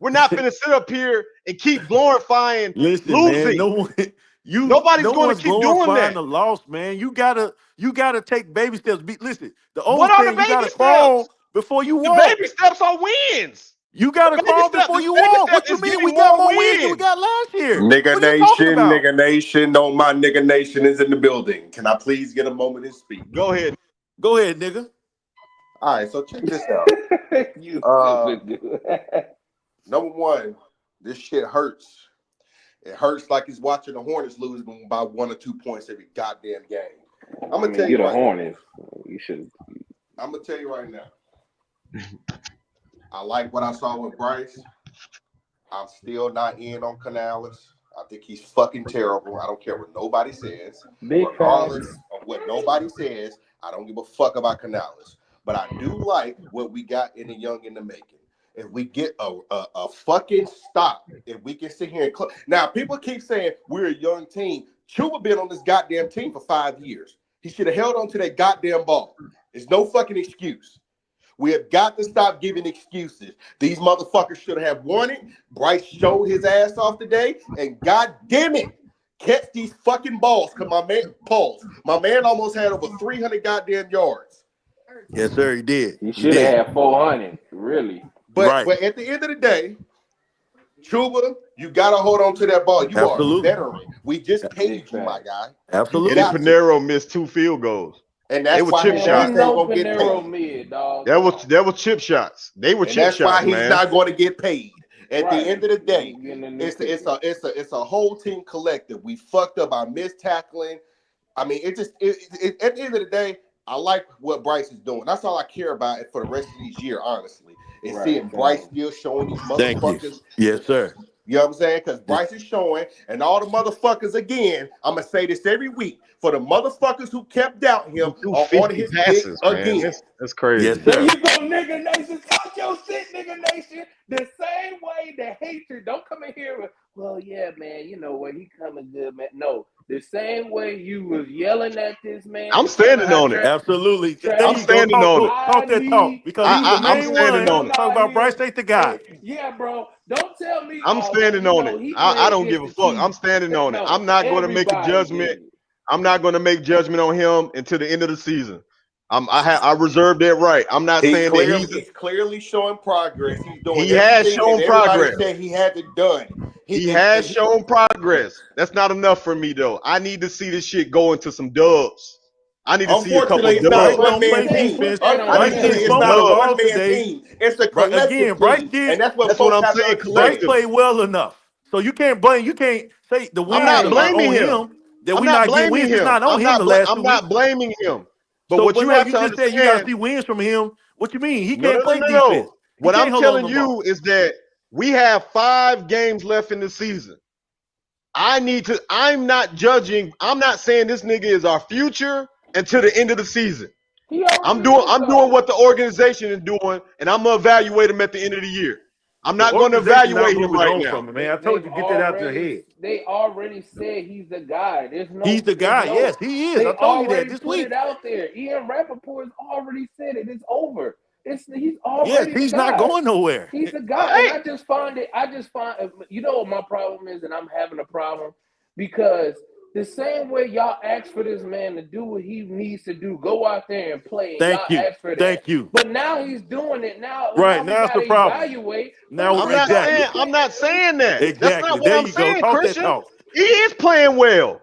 We're not going to sit up here and keep glorifying Listen, man, losing. no Nobody's going to one's keep doing glorifying that. the loss, man. You gotta take baby steps. Listen, the What old are the saying, you baby gotta steps? crawl before you The walk. baby steps are wins. You gotta crawl before The you baby walk. step What you is mean? getting We got more more wins than we wins. got last year. What are you talking about? Nigga Nation, no, my nigga Nation is in the building. Can I please get a moment to speak? Go ahead. Go ahead, nigga. All right, so check this out. You Uh, stupid dude. Number one, this shit hurts. It hurts like he's watching the Hornets lose by 1 or 2 points every goddamn game. I'm I gonna mean, tell you're you the right now. Hornets. You should. I'm gonna tell you right now. I like what I saw with Bryce. I'm still not in on Canales. I think he's fucking terrible. I don't care what nobody says. Big Regardless facts. of what nobody says, I don't give a fuck about Canales. But I do like what we got in the young in the making. If we get a fucking stop, if we can sit here and now people keep saying we're a young team. Chuba been on this goddamn team for 5 years. He should have held on to that goddamn ball. There's no fucking excuse. We have got to stop giving excuses. These motherfuckers should have won it. Bryce showed his ass off today, and god damn it, catch these fucking balls. Cause my man almost had over 300 goddamn yards. Yes, sir, he did. You He should did. have had 400. Really. But Right. at the end of the day, Chuba, you gotta hold on to that ball. You are a Absolutely. veteran. We just paid you, my guy. Absolutely. Eddie got to. Pinheiro missed 2 field goals. And They that's were why chip his Man, ass we shots. ain't know gonna get Panero paid. mid, dog. That was chip shots. They were And chip that's why shots, he's man. not going to get paid. At Right. the end of the day, You getting a new it's ticket. a whole team collective. We fucked up our missed tackling. I mean, at the end of the day, I like what Bryce is doing. That's all I care about for the rest of these year, honestly. Is Right, seeing Bryce exactly. still showing these Thank you. motherfuckers. Yes, sir. You know what I'm saying? Because Bryce is showing, and all the motherfuckers, again, I'm going to say this every week, for the motherfuckers who kept doubting him He threw are on 50 his dick passes, man. again. That's crazy. Yes, There sir. you go, nigga nation. Talk your shit, nigga nation. The same way the hatred. Don't come in here with, well, yeah, man, you know what? He coming good, man. No, the same way you was yelling at this man. I'm standing on it. Absolutely. There I'm you go. standing Talk on to it. it. Talk that talk. Because he's the I'm main standing one. on it. Talk about Bryce ain't the guy. Yeah, bro. Don't tell me. I'm Oh, well, standing you on know it. he I played don't give against a the fuck. I'm Chiefs. standing on it. No, I'm not going to make a everybody judgment. did. I'm not going to make judgment on him until the end of the season. I reserve that right. I'm not saying that He's clearly showing progress. He's doing he has everything that shown everybody progress. said he hadn't done. He has shown progress. That's not enough for me though. I need to see this shit go into some dubs. I need to see a couple Unfortunately, it's not a Bryce dubs. one don't man play Said, team. put defense. that on I need Bryce to see getting Unfortunately, it's some him. not a smoked the dubs. one balls man today. team. It's a Again, collective Bryce team, did. and that's what That's what folks I'm have to saying. Bryce understand. Collective. played well enough. So you can't blame. You can't say the I'm wins not Right. are blaming on him. him. That I'm we not not getting blaming wins. It's him. not on him the last I'm 2 weeks. not blaming him. But So, what but you no, have you to just said you got to understand, see wins from him. What you mean? He no, no, can't no, play no, defense. no. He What can't I'm hold on telling to the ball. you is that we have 5 games left in the season. I'm not judging. I'm not saying this nigga is our future until the end of the season. He I'm already doing is I'm doing though. what the organization is doing, and I'm gonna evaluate him at the end of the year. I'm The not gonna organization not evaluate him moving right on now. from him, man. I told They've you get that out your already head. they already said he's the guy. He's the There's guy. no Yes, he is. they I told you that already this put it week. out there. Ian Rappaport has already said it. It's over. He's Yes, already the he's not guy. going nowhere. He's the All guy. And right. I just find you know what my problem is, and I'm having a problem because the same way y'all ask for this man to do what he needs to do, go out there and play, and Thank y'all you. ask for that. Thank you. But now he's doing it. Now Right. we Now it's the gotta problem. evaluate. Now, He exactly. I'm can't. not saying that. That's not Exactly. what There I'm you go. saying, Talk that Christian. talk. He is playing well.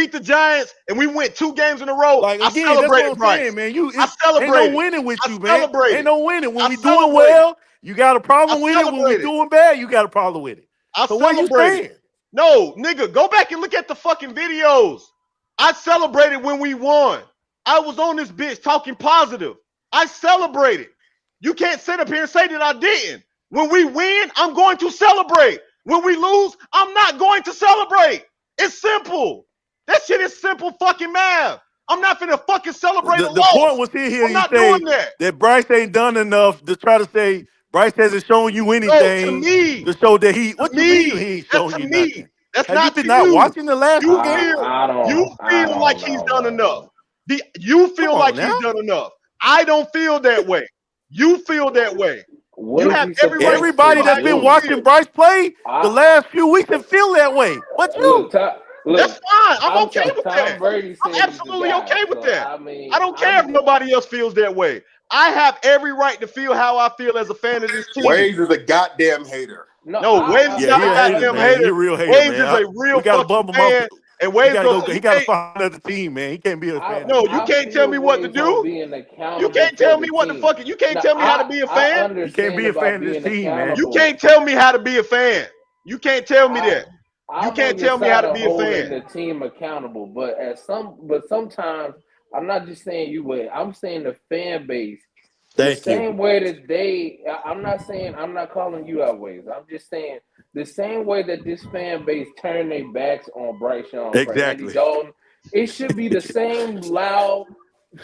beat the Giants and we went 2 games in a row, Like I again, that's what celebrated I'm saying, Bryce. man. I Ain't no celebrated. winning with I you, man. Ain't celebrated. no winning. When I we doing celebrated. well, you got a I problem with it. When we celebrated. doing bad, you got a problem with it. I So where you celebrated. stand? No, nigga, go back and look at the fucking videos. I celebrated when we won. I was on this bitch talking positive. I celebrated. You can't sit up here and say that I didn't. When we win, I'm going to celebrate. When we lose, I'm not going to celebrate. It's simple. That shit is simple fucking math. I'm not finna fucking celebrate a The point loss. was here I'm you not doing say that. that Bryce ain't done enough to try to say Bryce hasn't shown you No, to anything me, to show that he. to What you mean me, he ain't that's shown to you me. nothing? That's Have you not been to not you. watching the last two You games? feel you I feel like don't he's know, done enough. bro. You Come feel on like now. he's done enough. I don't feel that way. You feel that way. What You is have he every right to supposed to Everybody feel how that's been you do? feel. watching Bryce play the I last few weeks and feel that way. But you, look, That's look. fine. I'm I'm okay sorry. with Tom that. Brady I'm said he's the absolutely guy. okay with So that. I mean, I don't care I'm if nobody else feels that way. I have every right to feel how I feel as a fan of this team. Waves is a goddamn hater. no. No, Waves is yeah, not he a a hater, goddamn man. He hater. a real hater, Waves man. is a We real got to fucking bump him up. fan. And Waves don't. He You got to can't. find another team, man. He can't be a fan of No, the you I team. can't tell feel me what to ways on do. being You accountable can't for tell the me what the team. fuck. You can't Now tell me how to be a I fan. He can't understand be a about fan of this being team, man. You accountable. can't tell me how to be a fan. You can't tell me I that. You I'm can't on your tell me how side to of be a holding fan. the team accountable, but sometimes I'm not just saying you would. I'm saying the fan base, the Thank you. same way that I'm not saying I'm not calling you out ways. I'm just saying the same way that this fan base turned their backs on Bryce Young for Andy Exactly. Dalton, it should be the same loud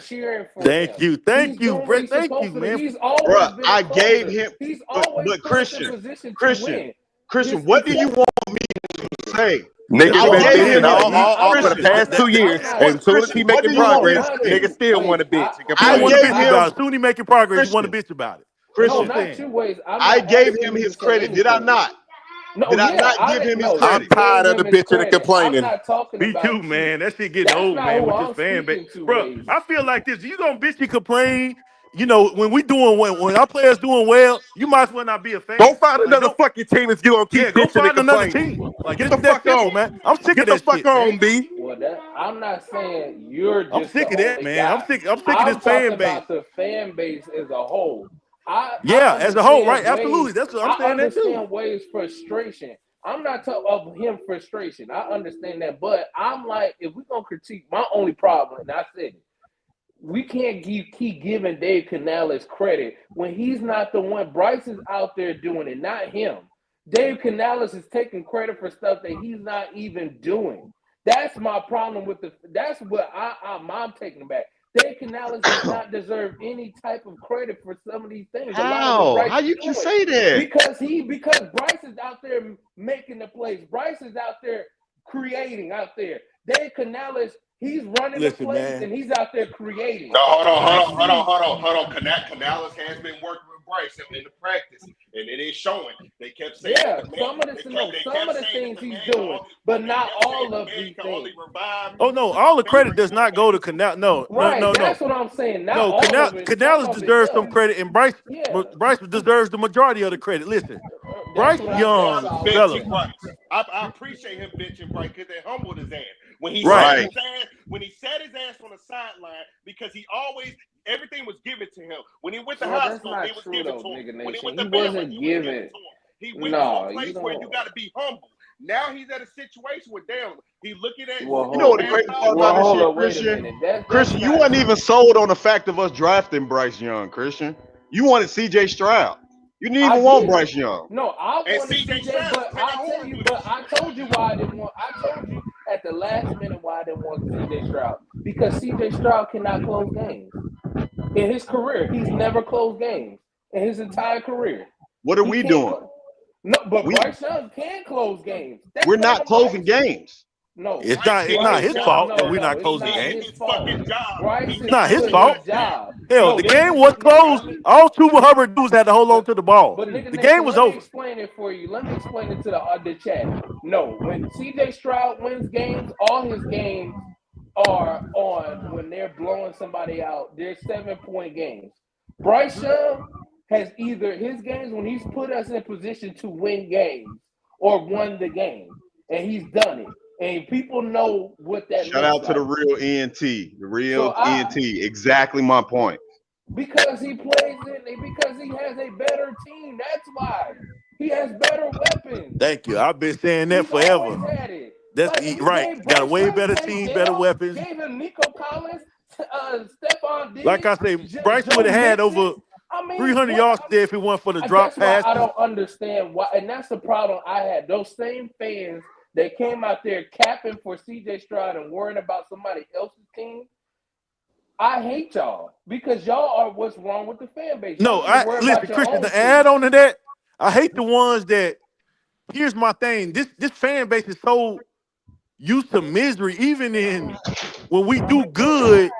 cheering for him. He's Thank you, doing what Brett. he's Thank you, supposed to do. man. He's always Bruh, been a I gave closer. him, He's always but put us in Christian, position to Christian, win. Christian, what do you want to say? That's Niggas I what been I'm gave bitching him saying. his all for the Christian. past 2 years. I'm not. And as soon as Christian, he what do making you No, want me to progress, not say? niggas you. still want Wait, to bitch and I You complain. want to gave bitch him about it. Soon he making progress, you want to Christian, bitch about it. That's no, what Christian. I'm not saying. two ways. I'm I not gave asking him you to his say credit. Did I anything. not? No, Did I yeah, not give him his no. I'm You credit? gave tired of him the his bitching and credit. I'm complaining. not talking Me too, about you. man. That shit getting That's old, not man, who with this I'm fan base. speaking to, Bro, Ways. I feel like this. You gonna bitch and complain, when we doing when our players doing well, you might as well not be a Go fan. find Like, another don't fucking team if you gonna yeah, keep go bitching and find another complaining. team. Like Get this the that fuck simple, on. man. I'm sick of Get the that fuck shit, on, man. B. Well, I'm not saying you're I'm just the sick of that, only man. guy. I'm sick of this I'm talking fan base. about the fan base as a whole. I Yeah, as a whole, understand right? Absolutely. ways. That's what I'm I saying that too. understand ways frustration. I'm not talking of him frustration. I understand that, but I'm like, if we're gonna critique, my only problem, and I said it, we can't keep giving Dave Canales credit when he's not the one. Bryce is out there doing it, not him. Dave Canales is taking credit for stuff that he's not even doing. That's my problem with the. That's what I'm taking back. Dave Canales does not deserve any type of credit for some of these things. A lot of what How? Bryce How is you can doing, say that? because Bryce is out there making the plays. Bryce is out there creating out there. Dave Canales, he's running the Listen, plays man. and he's out there creating. No, I see. hold on. Canales has been working with Bryce in the practice, and it is showing. They kept saying Yeah, that the man. some of the They some kept of the saying that things the he's man can doing, only. but They not kept saying all the of man these can only things. revive Oh you no, with the all the credit favorite does not go to quarterback. Canal. No, no, Right, no, that's no. what I'm saying. Not No, all of it. Some Canales of it deserves some does. credit, and Bryce Yeah, Bryce deserves the majority of the credit. Listen, that's Bryce what that's Young, all I'm fellas, Benching saying. Bryce. I appreciate him benching Bryce because they humbled his ass. When he right? sat Right. his ass, on the sideline because he always everything was given to him. When he went to Well, high that's school, not it was true given though, to him. nigga When he nation. went He to Bama, wasn't it was given given. to him. He went to a No, you place where you don't. got to be humble. Now he's at a situation where damn, he looking at Well, You know what the hold. crazy halftime part about Well, this hold shit, up. Wait a Christian? minute. That's Christian, you not wasn't even true. sold on the fact of us drafting Bryce Young, Christian. You wanted CJ Stroud. You didn't I even want did. Bryce Young. No, I and wanted CJ CJ, Stroud but was taking I tell horns you, with but him. I told you why I didn't want. I told you at the last minute why I didn't want CJ Stroud because CJ Stroud cannot close games in his career. He's never closed games in his entire career. What are He we can't. doing? No, but We Bryce Young can close games. That's we're not not a closing Bryce. games. No, It's Bryce not did not his Bryce his Young. job. fault that No, we're no, not it's closing He not did games. his his fault. fucking job. Bryce He It's is not did his what doing he his was fault. job. asked. Hell, No, the this game is was what. No, closed. All Chuba Hubbard dudes had to hold on to the ball. But nigga The game nation, was let me over. explain it for you. Let me explain it to the chat. No, when CJ Stroud wins games, all his games are on when they're blowing somebody out. They're 7-point games. Bryce Young has either his games when he's put us in position to win games or won the game, and he's done it. And people know what that Shout looks out to the like. real ENT. The So real ENT. Exactly my point. because he plays in, because he has a better team. That's why. He has better weapons. Thank you. I've been saying that He's always forever. had it. That's Like we right. gave Got a Bryce way Young, better Tank team, better Dell, weapons. gave him Nico Collins, Stephon Like Diggs, I say, Bryce would Joe have had Mixon. over I mean, 300 yards there if it weren't for the drop that's why I passes. don't understand why, and that's the problem I had. Those same fans that came out there capping for C.J. Stroud and worrying about somebody else's team. I hate y'all because y'all are what's wrong with the fan base. Y'all No, need to worry listen, about your Christian, own to add team. on to that, I hate the ones that here's my thing. This fan base is so used to misery, even in when we do good,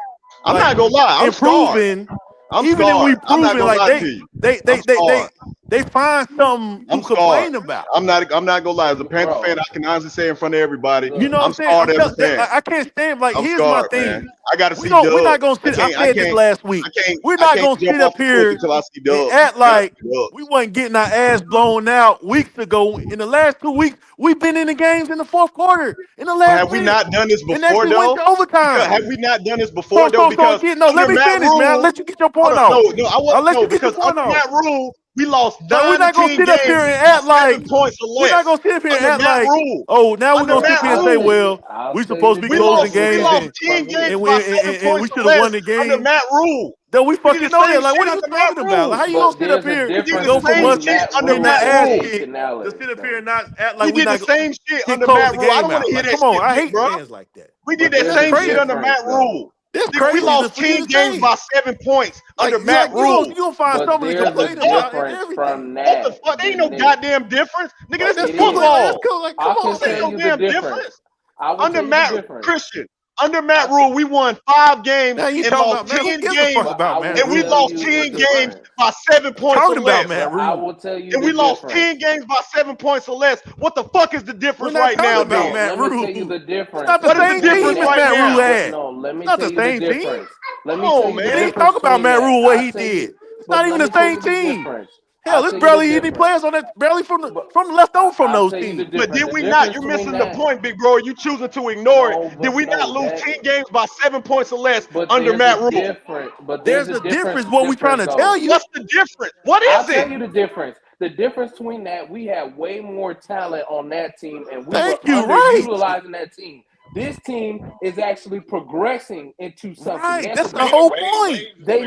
I'm like not gonna lie. I'm scarred. improving, I'm even if we scarred. I'm not proving gonna like lie to you. they I'm they they scarred. they they find something to I'm scarred. complain about. I'm not gonna lie. As a Panther fan, Bro, I can honestly say in front of everybody, You know look, what I'm I'm saying? scarred I'm as a telling that fan. I can't stand like I'm here's my scarred, man. thing. I gotta see We're not Dub. gonna I sit. I can't. I said this can't. last I week. can't. We're I not can't gonna jump sit off up the cliff here until I see and Dubs. act I gotta like see Dubs. we wasn't getting our ass blown out weeks ago. In the last 2 weeks, we've been in the games in the fourth quarter, in the But last have we minute, not done this and before actually went though? to Because overtime. have we not done this So before though? so so Because again, no, let under me Matt finish, man. I'll Rule, let you get your hold point on, off. no, I I'll want let no, you get your because point under off. Matt Rule, we lost But we're 9 to not gonna 10 sit up here games and by act like 7 points or we're not less. gonna sit up here and Under act Matt like, Rule. oh, now we're Under gonna sit up Matt here and I'll say, tell Rule. you, well, I'll we're tell you supposed to the be We closing difference lost with we games that lost and 10 from games here. and by we 7 points we or should have less won the under game. Matt Rule. Then we We did fucking the know that. same Like, what shit are you under Matt talking about? Like, Rule. how you gonna But sit up there's a here We did and the difference go from same us between shit Matt under getting our Rule Matt and ass Rule. Dave kicked to Canales, sit up here and though. not act We like we did the not same shit can under close Matt the Rule. I game don't want out? to hear Like, that come on, shit, I big hate bro. fans like that. We did But that there's That's a same shit crazy. under difference, Matt though. Rule. That's Nigga, we crazy lost for you 10 to games say. by 7 points Like, under you Matt like you Rule. gonna find But something to What there's a the complain fuck? about in difference everything. from What the that fuck? There ain't no than this. goddamn difference. Nigga, Like, this is that's It cool. is. Like, that's football. cool. Like, come I can on, There ain't tell no man. you the damn difference. difference. I will Under tell you the Matt difference. Christian, under Matt I Rule, t- we won 5 games Now you and talking lost about, man, who 10 gives a fuck games, but about I will Matt and we tell Rule? lost you the 10 games difference. by seven I'm points or talking about less. Matt But I Rule. will tell you And the we lost difference. 10 games by 7 points or less. What the fuck is the We're difference not right talking now about then? No, Matt let me tell Rule. you the It's difference not the What is the same between difference team as right that. Matt Rule now? had. No, let It's me not tell the you the same team. difference. Let Come me tell on, you the And then man. you difference talk about between Matt that. Rule, what I he tell you, did. It's but not let even me the tell same you the team. difference. Hell, I'll there's tell you the barely any difference. players on that, barely But from left over from I'll those tell you the teams. But difference. did The we not? difference You're between missing the that. point, big bro. You choosing to ignore it. No, Did but we not no, lose that. 10 games by 7 points or less But under there's a Matt Rule? difference. But there's There's a a difference. difference what we trying Difference to tell though. you. What's the difference? What I'll is tell it? you the difference. The difference between that, we had way more talent on that team, and we were Thank you. Right. underutilizing that team. This team is actually progressing into something. Right. Yes, That's the they whole point. they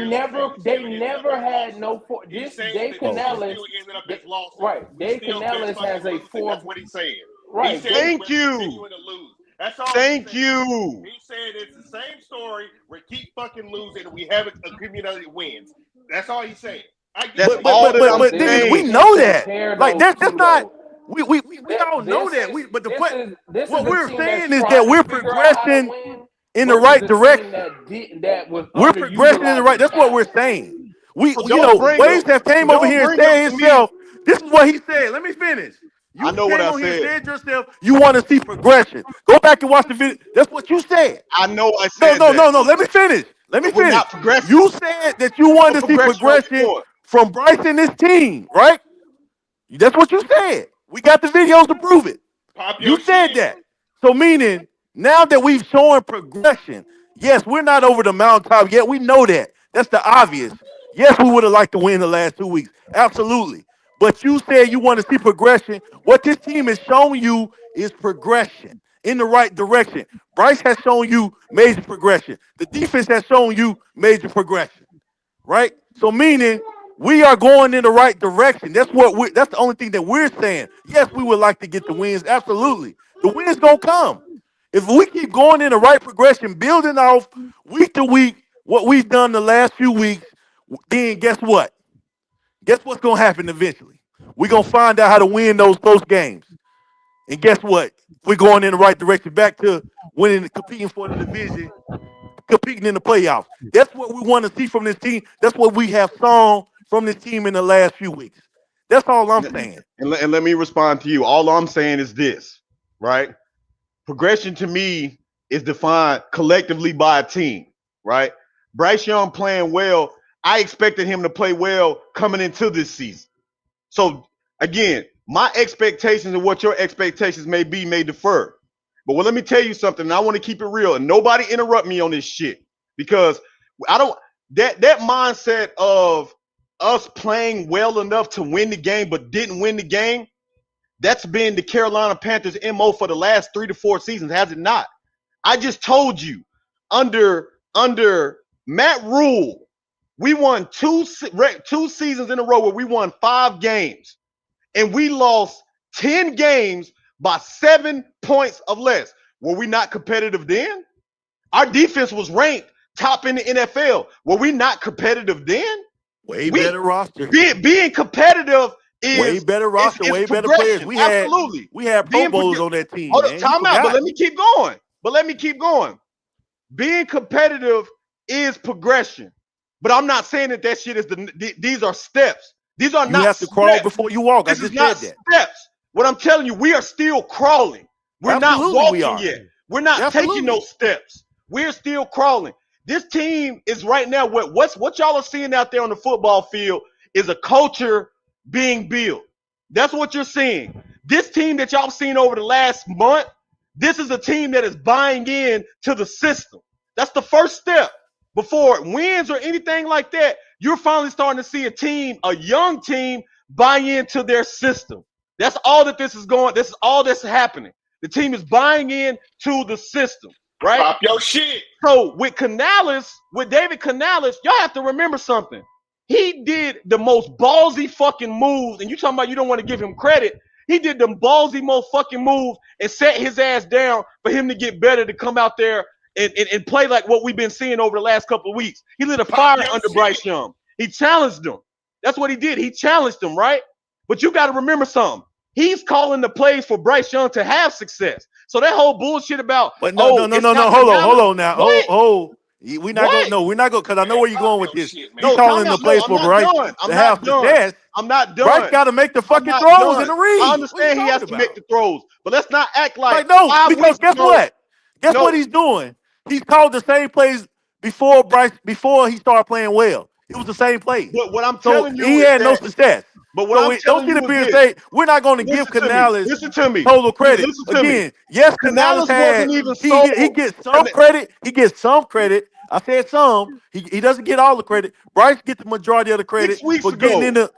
never had no for He's this saying Dave that this team Okay. Canales. still ended up They, as losses. right, We Dave still kept Canales has fucking a losing. four. That's what he's saying. He's Right, saying Dave. Thank we're you. continuing to lose. That's all he's Thank saying. you. He said it's the same story. We keep fucking losing and we haven't accumulated wins. That's all he's saying. I get That's what But he's but all but that but I'm But but there niggas, you we saying. can't know that. compare Like those that's two not though. we all know This that. is But the this point is this is what a we're team that's saying is that trying to we're figure out how to progressing win in the versus right a team direction. that was We're progressing in the right. underutilizing That's what we're talent. saying. So You don't know, bring up Waves have so came over don't here and bring up said to me. himself. This is what he said. Let me finish. I You know what came I over here and said. said yourself. You want to see progression. Go back and watch the video. That's what you said. I know I No, said no, that. no, no. Let me finish. Let me But we're finish. not progressing. You said that you What wanted to see progression are we progression doing? from Bryce and this team, right? That's what you said. We got the videos to prove it. pop You your said shit. that. So meaning now that we've shown progression, yes, we're not over the mountaintop yet. We know that. That's the obvious. Yes, we would have liked to win the last 2 weeks. Absolutely. But you said you want to see progression. What this team has shown you is progression in the right direction. Bryce has shown you major progression. The defense has shown you major progression, right? So meaning we are going in the right direction. That's the only thing that we're saying. Yes, we would like to get the wins. Absolutely. The wins gonna come. If we keep going in the right progression, building off week to week what we've done the last few weeks, then guess what? Guess what's gonna happen eventually? We're gonna find out how to win those close games. And guess what? We're going in the right direction, back to winning, competing for the division, competing in the playoffs. That's what we want to see from this team. That's what we have saw from this team in the last few weeks. That's all I'm saying. And let me respond to you. All I'm saying is this, right? Progression to me is defined collectively by a team, right? Bryce Young playing well. I expected him to play well coming into this season. So again, my expectations and what your expectations may be may differ. But well, let me tell you something, and I want to keep it real. And nobody interrupt me on this shit because I don't that mindset of us playing well enough to win the game but didn't win the game, that's been the Carolina Panthers MO for the last 3 to 4 seasons, has it not? I just told you, under Matt Rule, we won two seasons in a row where we won 5 games, and we lost 10 games by 7 points of less. Were we not competitive then? Our defense was ranked top in the NFL. Were we not competitive then? Way better roster. Being competitive is way better roster, way better players. We had Pro Bowlers on that team. Hold man. up, time out, but let me keep going. Being competitive is progression, but I'm not saying that shit is these are steps. These are not. You have to crawl before you walk. This I just is not said that. steps. What I'm telling you, we are still crawling. We're Absolutely, not we walking are. yet. We're not taking those steps. We're still crawling. This team is right now what y'all are seeing out there on the football field is a culture being built. That's what you're seeing. This team that y'all seen over the last month, this is a team that is buying in to the system. That's the first step. Before it wins or anything like that, you're finally starting to see a young team buy into their system. That's all that this is going. This is all that's happening. The team is buying in to the system, right? Pop your shit. So with David Canales, y'all have to remember something. He did the most ballsy fucking moves, and you talking about you don't want to give him credit. He did the ballsy most fucking moves and set his ass down for him to get better, to come out there and play like what we've been seeing over the last couple of weeks. He lit a fire under Bryce Young. He challenged him. That's what he did. He challenged him, right? But you got to remember something. He's calling the plays for Bryce Young to have success. So that whole bullshit about no. Hold on now. We're not going because I know where you're going with this. He's calling the plays for Bryce to have success. I'm not done. Bryce got to make the fucking throws in the read. I understand he has to make the throws, but let's not act like because guess what? Guess what he's doing? He's called the same plays before he started playing well. It was the same plays. But what I'm telling you, he had no success. But what I'm telling you, don't sit up here and say we're not going to give Canales total credit. Again, yes, Canales wasn't even he gets some credit. He gets some credit. I said some. He doesn't get all the credit. Bryce gets the majority of the credit for getting in his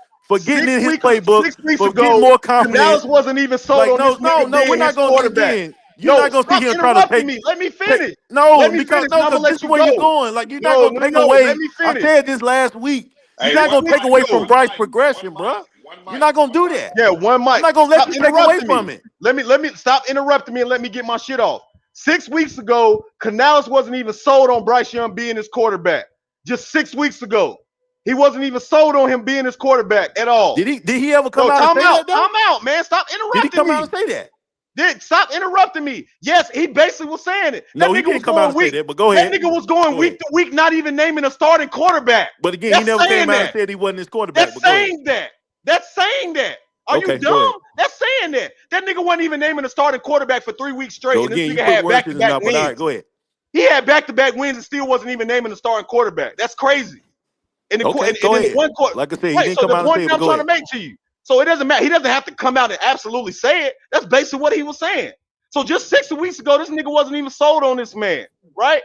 playbook, 6 weeks for ago, getting more confidence. Canales wasn't even sold on this nigga we're not going to do again. You're not going to sit here and try to take me. Let me finish. Because this is where you're going. Like you're not going to take away. Let me finish. I said this last week. You're not going to take away from Bryce's progression, bro. You're not going to do that. Yeah, one mic. I'm not going to let you take away from it. Let me stop interrupting me and let me get my shit off. 6 weeks ago, Canales wasn't even sold on Bryce Young being his quarterback. Just 6 weeks ago. He wasn't even sold on him being his quarterback at all. Did he ever come out and say that? Time out, man. Stop interrupting me. Did he come out and say that? Stop interrupting me. Yes, he basically was saying it. No, he didn't come out and say that, but go ahead. That nigga was going week to week, not even naming a starting quarterback. But again, he never came out and said he wasn't his quarterback. That's saying that. Are you dumb? That's saying that. That nigga wasn't even naming a starting quarterback for 3 weeks straight. So again, you put words in his mouth, but all right, go ahead. He had back-to-back wins and still wasn't even naming a starting quarterback. That's crazy. Go ahead. Like I said, he didn't come out and say it, but go ahead. I'm trying to make to you. So it doesn't matter. He doesn't have to come out and absolutely say it. That's basically what he was saying. So just 6 weeks ago, this nigga wasn't even sold on this man, right?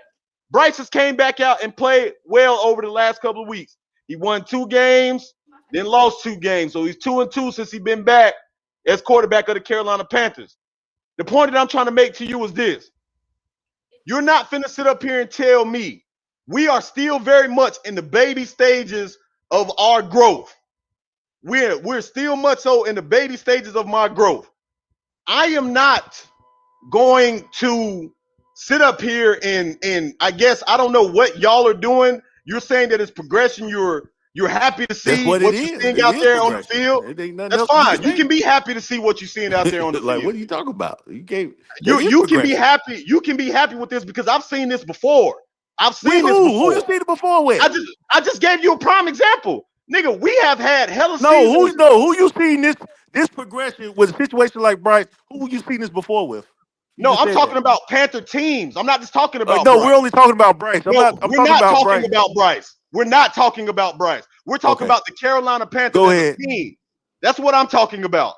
Bryce has came back out and played well over the last couple of weeks. He won 2 games, then lost 2 games. So he's 2-2 since he's been back as quarterback of the Carolina Panthers. The point that I'm trying to make to you is this. You're not finna sit up here and tell me we are still very much in the baby stages of our growth. We're still much so in the baby stages of my growth. I am not going to sit up here and I guess I don't know what y'all are doing. You're saying that it's progression. You're happy to see what you're seeing out there on the field. That's fine. You can be happy to see what you're seeing out there on the field. What are you talking about? You can be happy. You can be happy with this because I've seen this before. I've seen this before. Who you seen it before with? I just gave you a prime example. Nigga, we have had hella seasons. Who you seen this progression with a situation like Bryce? Who you seen this before with? No, I'm talking about Panther teams. I'm not just talking about Bryce. We're only talking about Bryce. We're not talking about Bryce. We're not talking about Bryce. We're talking about the Carolina Panthers as a team. That's what I'm talking about.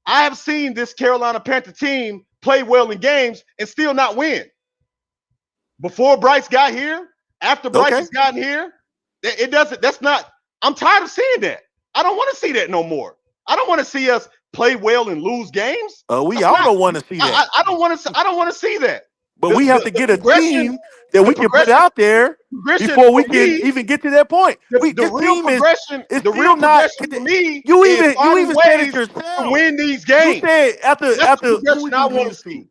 I have seen this Carolina Panther team play well in games and still not win. Before Bryce got here, after Bryce has gotten here, it doesn't. That's not. I'm tired of seeing that. I don't want to see that no more. I don't want to see us play well and lose games. We That's all not. don't want to see that. I don't want to. I don't want to see that. But The, we have the to the get a progression, team that the we can put progression, out there progression before for we can me. even get to that point. The This real team is progression. The real still not. progression for me You is finding even said it ways to yourself. win these You games. said That's the after who progression we I do want to lose see. to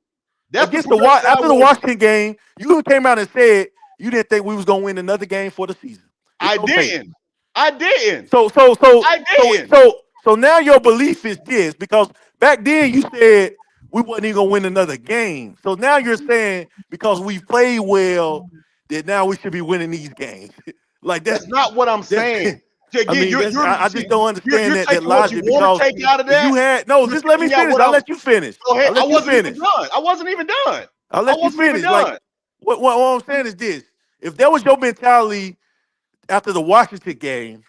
That's the against progression I after the want to see. Washington game, you came out and said you didn't think we was gonna win another game for the season. It's I on tape. didn't. I didn't. So so so I so didn't. so so now your belief is this because back then you said we wasn't even gonna win another game. So now you're saying because we played well that now we should be winning these games. like That's not what I'm that's saying. I Again, mean that's I just don't understand you're that taking what you logic want to because take out of if you that. had no, You're just let me taking out finish. what I'll I'm. let you finish. Go ahead. I'll I let you wasn't even finish. done. I wasn't even done. I'll I let you wasn't even finish. Like done. what I'm saying is this: if that was your mentality after the Washington game,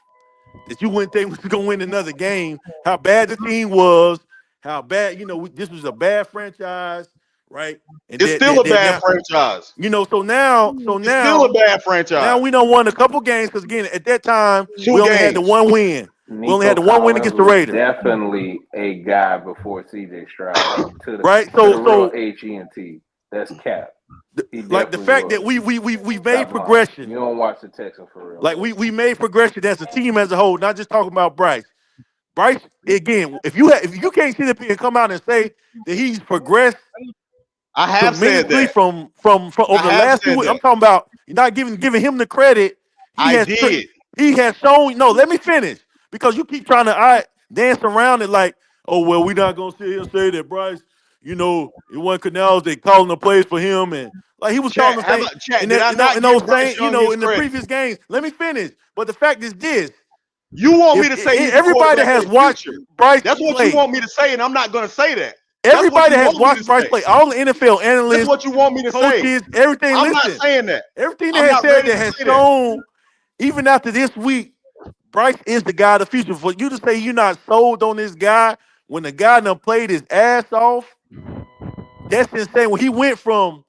that you wouldn't think we was gonna win another game, how bad the team was, how bad this was a bad franchise, right? And It's still a that bad now franchise. so It's still a now bad now franchise. we done won a couple games because again at that time we Two only had the games. one win. We only had Nico the one win Collins against the was Raiders, definitely a guy before CJ Stroud right? to the real So HENT. That's cap. He like the definitely fact that was. we made Stop lying. progression, You don't watch the Texans for real, like bro. we made progression as a team as a whole, not just talking about Bryce. Bryce, again, if you can't sit up here and come out and say that he's progressed I have said tremendously that. from I over the have last few said weeks, I'm that. talking about you're not giving him the credit. He I has did. he has shown. No, let me finish because you keep trying to dance around it like, oh well, we're not gonna sit here and say that Bryce, it wasn't Canals they calling the plays for him and like he was calling Chat. the How same about chat? Did I not in give those Bryce same Young his in the credit? previous games. Let me finish. But the fact is this: You want me if to say he's the everybody quarterback that of has the watched future. Bryce That's what you play. want me to say, and I'm not going to say that. That's what Everybody you that has want me watched to Bryce say. play, all the NFL That's analysts, what you want me to say. coaches, everything. I'm not Listen, saying that. everything they I'm have not said ready that to has say that. shown, even after this week, Bryce is the guy of the future. For you to say you're not sold on this guy when the guy done played his ass off, that's insane. When he went from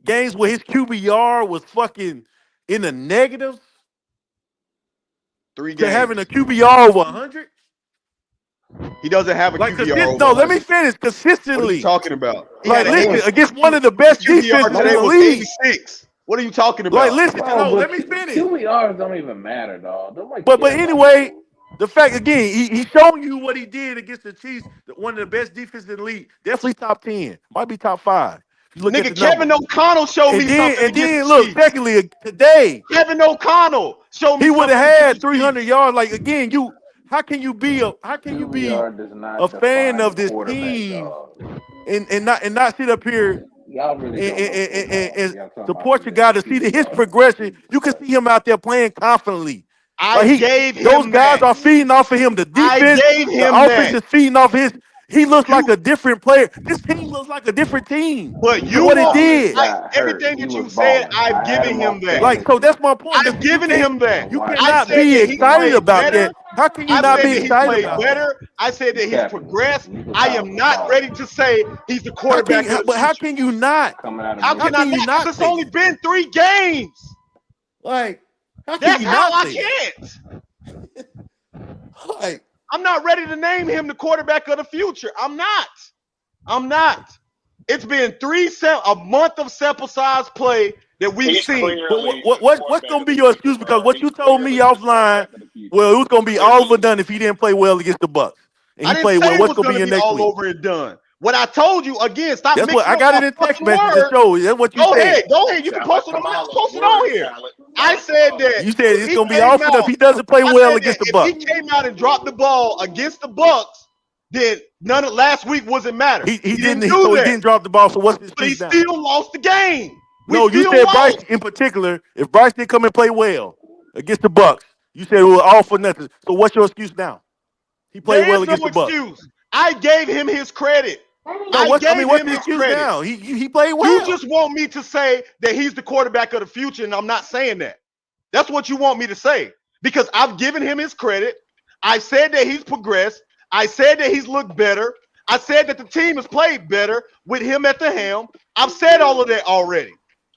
games where his QBR was fucking in the negatives 3 to having games. a QBR over 100. He doesn't have a Like QBR over no, let me 100. finish. What are you Consistently, talking about? He like had an listen, 86. against one of the His best QBR defenses in today the No, was league. 86. What are you talking Like, about? listen, bro, no, but let me finish. QBRs don't even matter, dog. Nobody But care about anyway, those. the fact again, he's showing you what he did against the Chiefs, one of the best defenses in the league. Definitely top 10, might be top 5. If you look at Nigga, the numbers. Kevin O'Connell showed me something And against then the look, Chiefs. secondly, today Kevin O'Connell showed me he would have something against had the 300 Chiefs. yards. Like again, how can you be QBR does a not fan define the of this quarterback, team dog. and not sit up here Y'all really and, don't and, know and, and, football. and Y'all talking about support some your guy damn to see that his QBR. progression. You Jesus can Christ. see him out there playing confidently. I Like gave those him guys that. are feeding off of him. The I defense, gave the him offense that. is feeding off his. He looks like You, a different player. This team looks like a different team but than you what it want me. Wallace did. got hurt. Everything He that was you said, balling. I've I had given him him on that. Like so, fantasy. that's my point. I've You given can't. him that. And You watch I him. cannot said be that he Watch excited played him about play. better. that. How can you I not said be that he excited played about that? better. I said that he's Capping. progressed. Nico I Collins am was not balling. ready to say he's the quarterback of the But how future. can you not? Coming out of How How can I can Michigan. you not? Because not it's say only that? been 3 games. Like, how can That's you how not I say that? can't. Like, I'm not ready to name him the quarterback of the future. I'm not. I'm not. It's been a month of sample size play that we've He's seen. but clearly the what's quarterback gonna of be the your future, excuse? Because bro. what He's you told me clearly the offline, quarterback of the well, future. it was gonna be all Clearly. overdone if he didn't play well against the Bucks, and I he didn't played say well. it What's was gonna be going to your be next all week? over and done. What I told you again, stop That's what mixing I up got my it in text fucking message to words. show you. That's what you Go said. ahead, go ahead. You can Sound like post it on. Kamala. Post it Word on here. salad. I Like said Kamala. that You said if it's he gonna be came awful if out, he doesn't play I well said that against the if he Bucks. came out and dropped the ball against the Bucks, then none of last week wasn't matter. He He didn't didn't. do So he that, didn't drop the ball. So what's the but he excuse now? still lost the game. We No, you still said Bryce lost. in particular. If Bryce didn't come and play well against the Bucks, you said it was all for nothing. So what's your excuse now? He played There well is no against the Bucks. excuse. I gave him his credit. No, I gave what's him the his excuse credit. now? He played You well. just want me to say that he's the quarterback of the future, and I'm not saying that. That's what you want me to say because I've given him his credit. I said that he's progressed. I said that he's looked better. I said that the team has played better with him at the helm. I've said all of that already.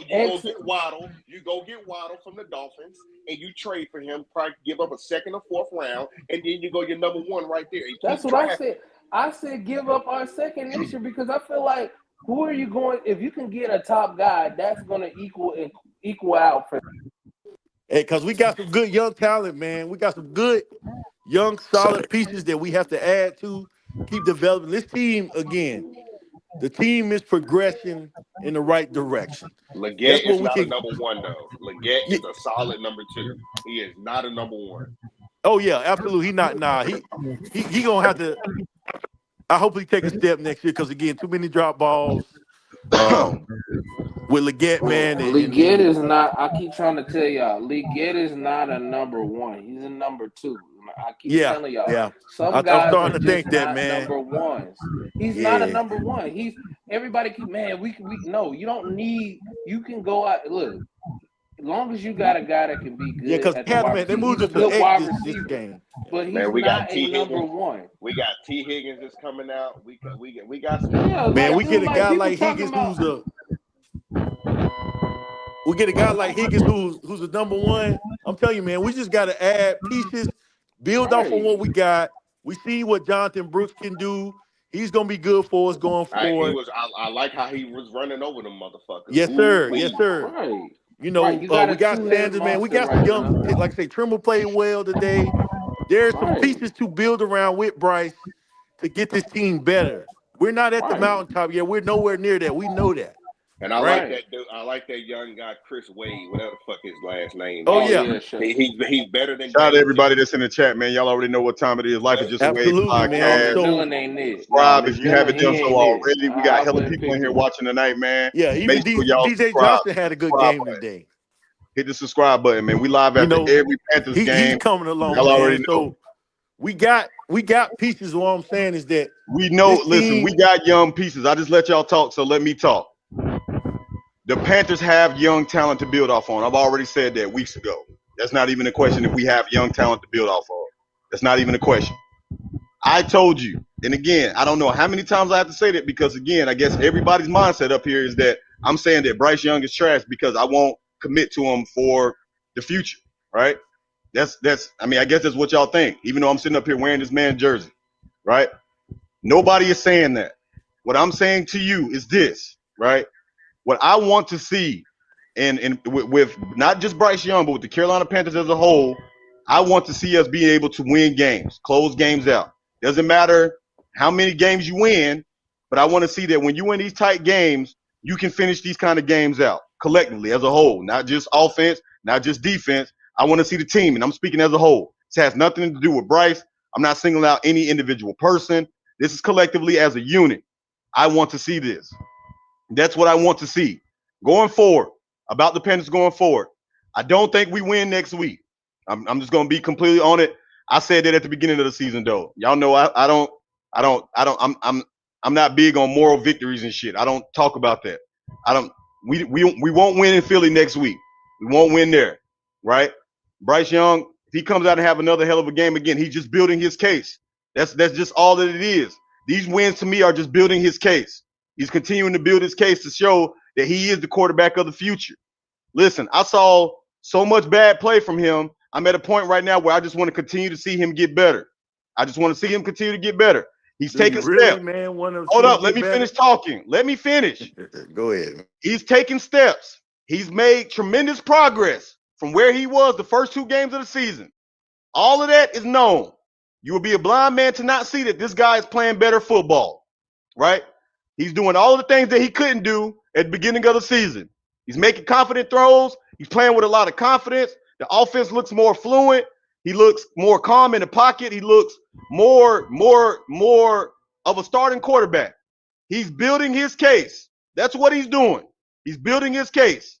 you go get Waddle, from the Dolphins, and you trade for him, probably give up a second or fourth round, and then you go your number one right there. And That's keep what I drafting. said. I said give up our second next year because I feel like who are you going if you can get a top guy, that's gonna equal out for Hey, because we got some good young talent, man. We got some good young, solid pieces that we have to add to, keep developing. This team, again, the team is progression in the right direction. That's Leggett what is we not a can. number one though. Leggett Yeah, is a solid number two. He is not a number one. oh yeah, absolutely. He not nah. He gonna have to. I hope he take a step next year because again, too many drop balls. Um, with Leggett, Well, man, Leggett is not. I keep trying to tell y'all, Leggett is not a number one. He's a number two. I keep yeah, telling y'all, yeah. some I'm guys are starting to just think that, not man. number ones. He's not a Yeah, number one. He's everybody keep man. We no. You don't need. You can go out. Look, as long as you got a guy that can be yeah. good Because at the wide man, they receiver, he's moved a it to good X wide this receiver. game. Yeah. But he's Man, we got not a T number Higgins. one. We got T Higgins that's coming out. We got some Yeah, weapons. We Man, like got we some get dude, a like guy weapons. people like talking Higgins about. we get a guy like Higgins who's a number one. I'm telling you, man, we just got to add pieces, build off on Right. what we got. We see what Jonathan Brooks can do. He's gonna be good for us going forward. I like how he was running over them motherfuckers. Yes, Ooh sir. Yes, wee. sir. Right. You Right. know, You got we a got two-headed Sanders, man. We monster got some right young, now. like I say, Trimble played well today. There's some Right. pieces to build around with Bryce to get this team better. We're not at the Right. mountaintop yet. We're nowhere near that. We know that, And I like right? Right. that dude. I like that young guy, Chris Wade, whatever the fuck his last name Oh Oh is. yeah, yeah, sure. He's better than Shout out to James everybody Johnson. that's in the chat, man. Y'all already know what time it is. Life is Let's just a go. wave absolutely, man. Oh, podcast. McMillan So ain't it. Nah, Subscribe if you McMillan, haven't he done so ain't it. already. We got I hella wouldn't people in pick here him. watching tonight, man. yeah, Make even sure y'all DJ subscribe. Johnson Hit had the a good subscribe game button. today. Hit the subscribe button, man. We live You after know, every Panthers he's game. coming along, Y'all already man. know. So we got pieces. What I'm saying is that We know, this listen, team, we got young pieces. I just let y'all talk, so let me talk. The Panthers have young talent to build off on. I've already said that weeks ago. That's not even a question if we have young talent to build off of. That's not even a question. I told you, and again, I don't know how many times I have to say that because, again, I guess everybody's mindset up here is that I'm saying that Bryce Young is trash because I won't commit to him for the future, right? I mean, I guess that's what y'all think, even though I'm sitting up here wearing this man's jersey, right? Nobody is saying that. What I'm saying to you is this, right? What I want to see, and with not just Bryce Young, but with the Carolina Panthers as a whole, I want to see us be able to win games, close games out. Doesn't matter how many games you win, but I want to see that when you win these tight games, you can finish these kind of games out collectively as a whole, not just offense, not just defense. I want to see the team, and I'm speaking as a whole. This has nothing to do with Bryce. I'm not singling out any individual person. This is collectively as a unit. I want to see this. That's what I want to see going forward. About the Panthers going forward, I don't think we win next week. I'm just going to be completely on it. I said that at the beginning of the season, though. Y'all know I'm not big on moral victories and shit. I don't talk about that. I don't. We won't win in Philly next week. We won't win there, right? Bryce Young, if he comes out and have another hell of a game again, he's just building his case. That's just all that it is. These wins to me are just building his case. He's continuing to build his case to show that he is the quarterback of the future. Listen, I saw so much bad play from him. I'm at a point right now where I just want to continue to see him get better. I just want to see him continue to get better. He's do you taking really, steps. man, want to Hold see him up, let get me finish better? talking. Let me finish. Go ahead. He's taking steps. He's made tremendous progress from where he was the first two games of the season. All of that is known. You will be a blind man to not see that this guy is playing better football, right? He's doing all of the things that he couldn't do at the beginning of the season. He's making confident throws. He's playing with a lot of confidence. The offense looks more fluent. He looks more calm in the pocket. He looks more of a starting quarterback. He's building his case. That's what he's doing. He's building his case.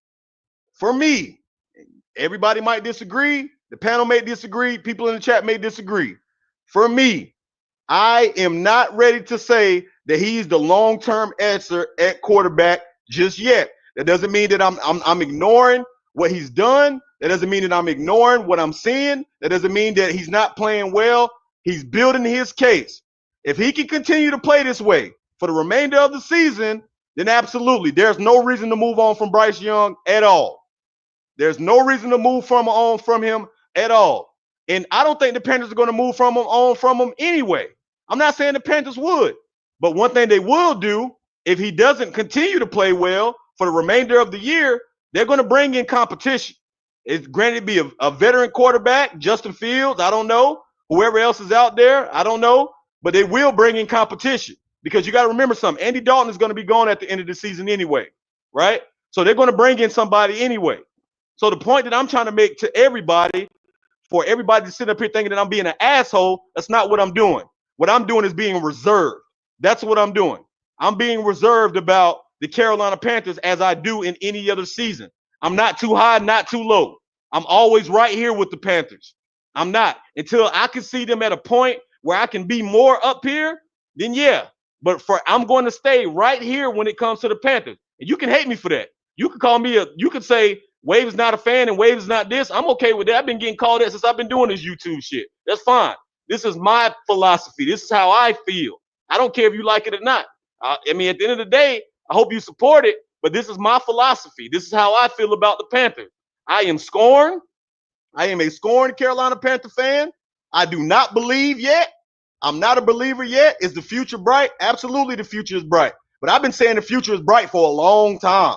For me, everybody might disagree. The panel may disagree. People in the chat may disagree. For me, I am not ready to say that he's the long-term answer at quarterback just yet. That doesn't mean that I'm ignoring what he's done. That doesn't mean that I'm ignoring what I'm seeing. That doesn't mean that he's not playing well. He's building his case. If he can continue to play this way for the remainder of the season, then absolutely, there's no reason to move on from Bryce Young at all. There's no reason to move from him at all. And I don't think the Panthers are going to move from him anyway. I'm not saying the Panthers would, but one thing they will do if he doesn't continue to play well for the remainder of the year, they're going to bring in competition. It's granted be a veteran quarterback, Justin Fields, I don't know. Whoever else is out there, I don't know. But they will bring in competition because you got to remember something. Andy Dalton is going to be gone at the end of the season anyway. right? So they're going to bring in somebody anyway. So the point that I'm trying to make to everybody, for everybody to sit up here thinking that I'm being an asshole, that's not what I'm doing. What I'm doing is being reserved. That's what I'm doing. I'm being reserved about the Carolina Panthers as I do in any other season. I'm not too high, not too low. I'm always right here with the Panthers. I'm not. Until I can see them at a point where I can be more up here, then yeah. But I'm going to stay right here when it comes to the Panthers. And you can hate me for that. You can call me you can say Wave is not a fan and Wave is not this. I'm okay with that. I've been getting called that since I've been doing this YouTube shit. That's fine. This is my philosophy. This is how I feel. I don't care if you like it or not. I mean, at the end of the day, I hope you support it, but this is my philosophy. This is how I feel about the Panthers. I am scorned. I am a scorned Carolina Panther fan. I do not believe yet. I'm not a believer yet. Is the future bright? Absolutely, the future is bright. But I've been saying the future is bright for a long time.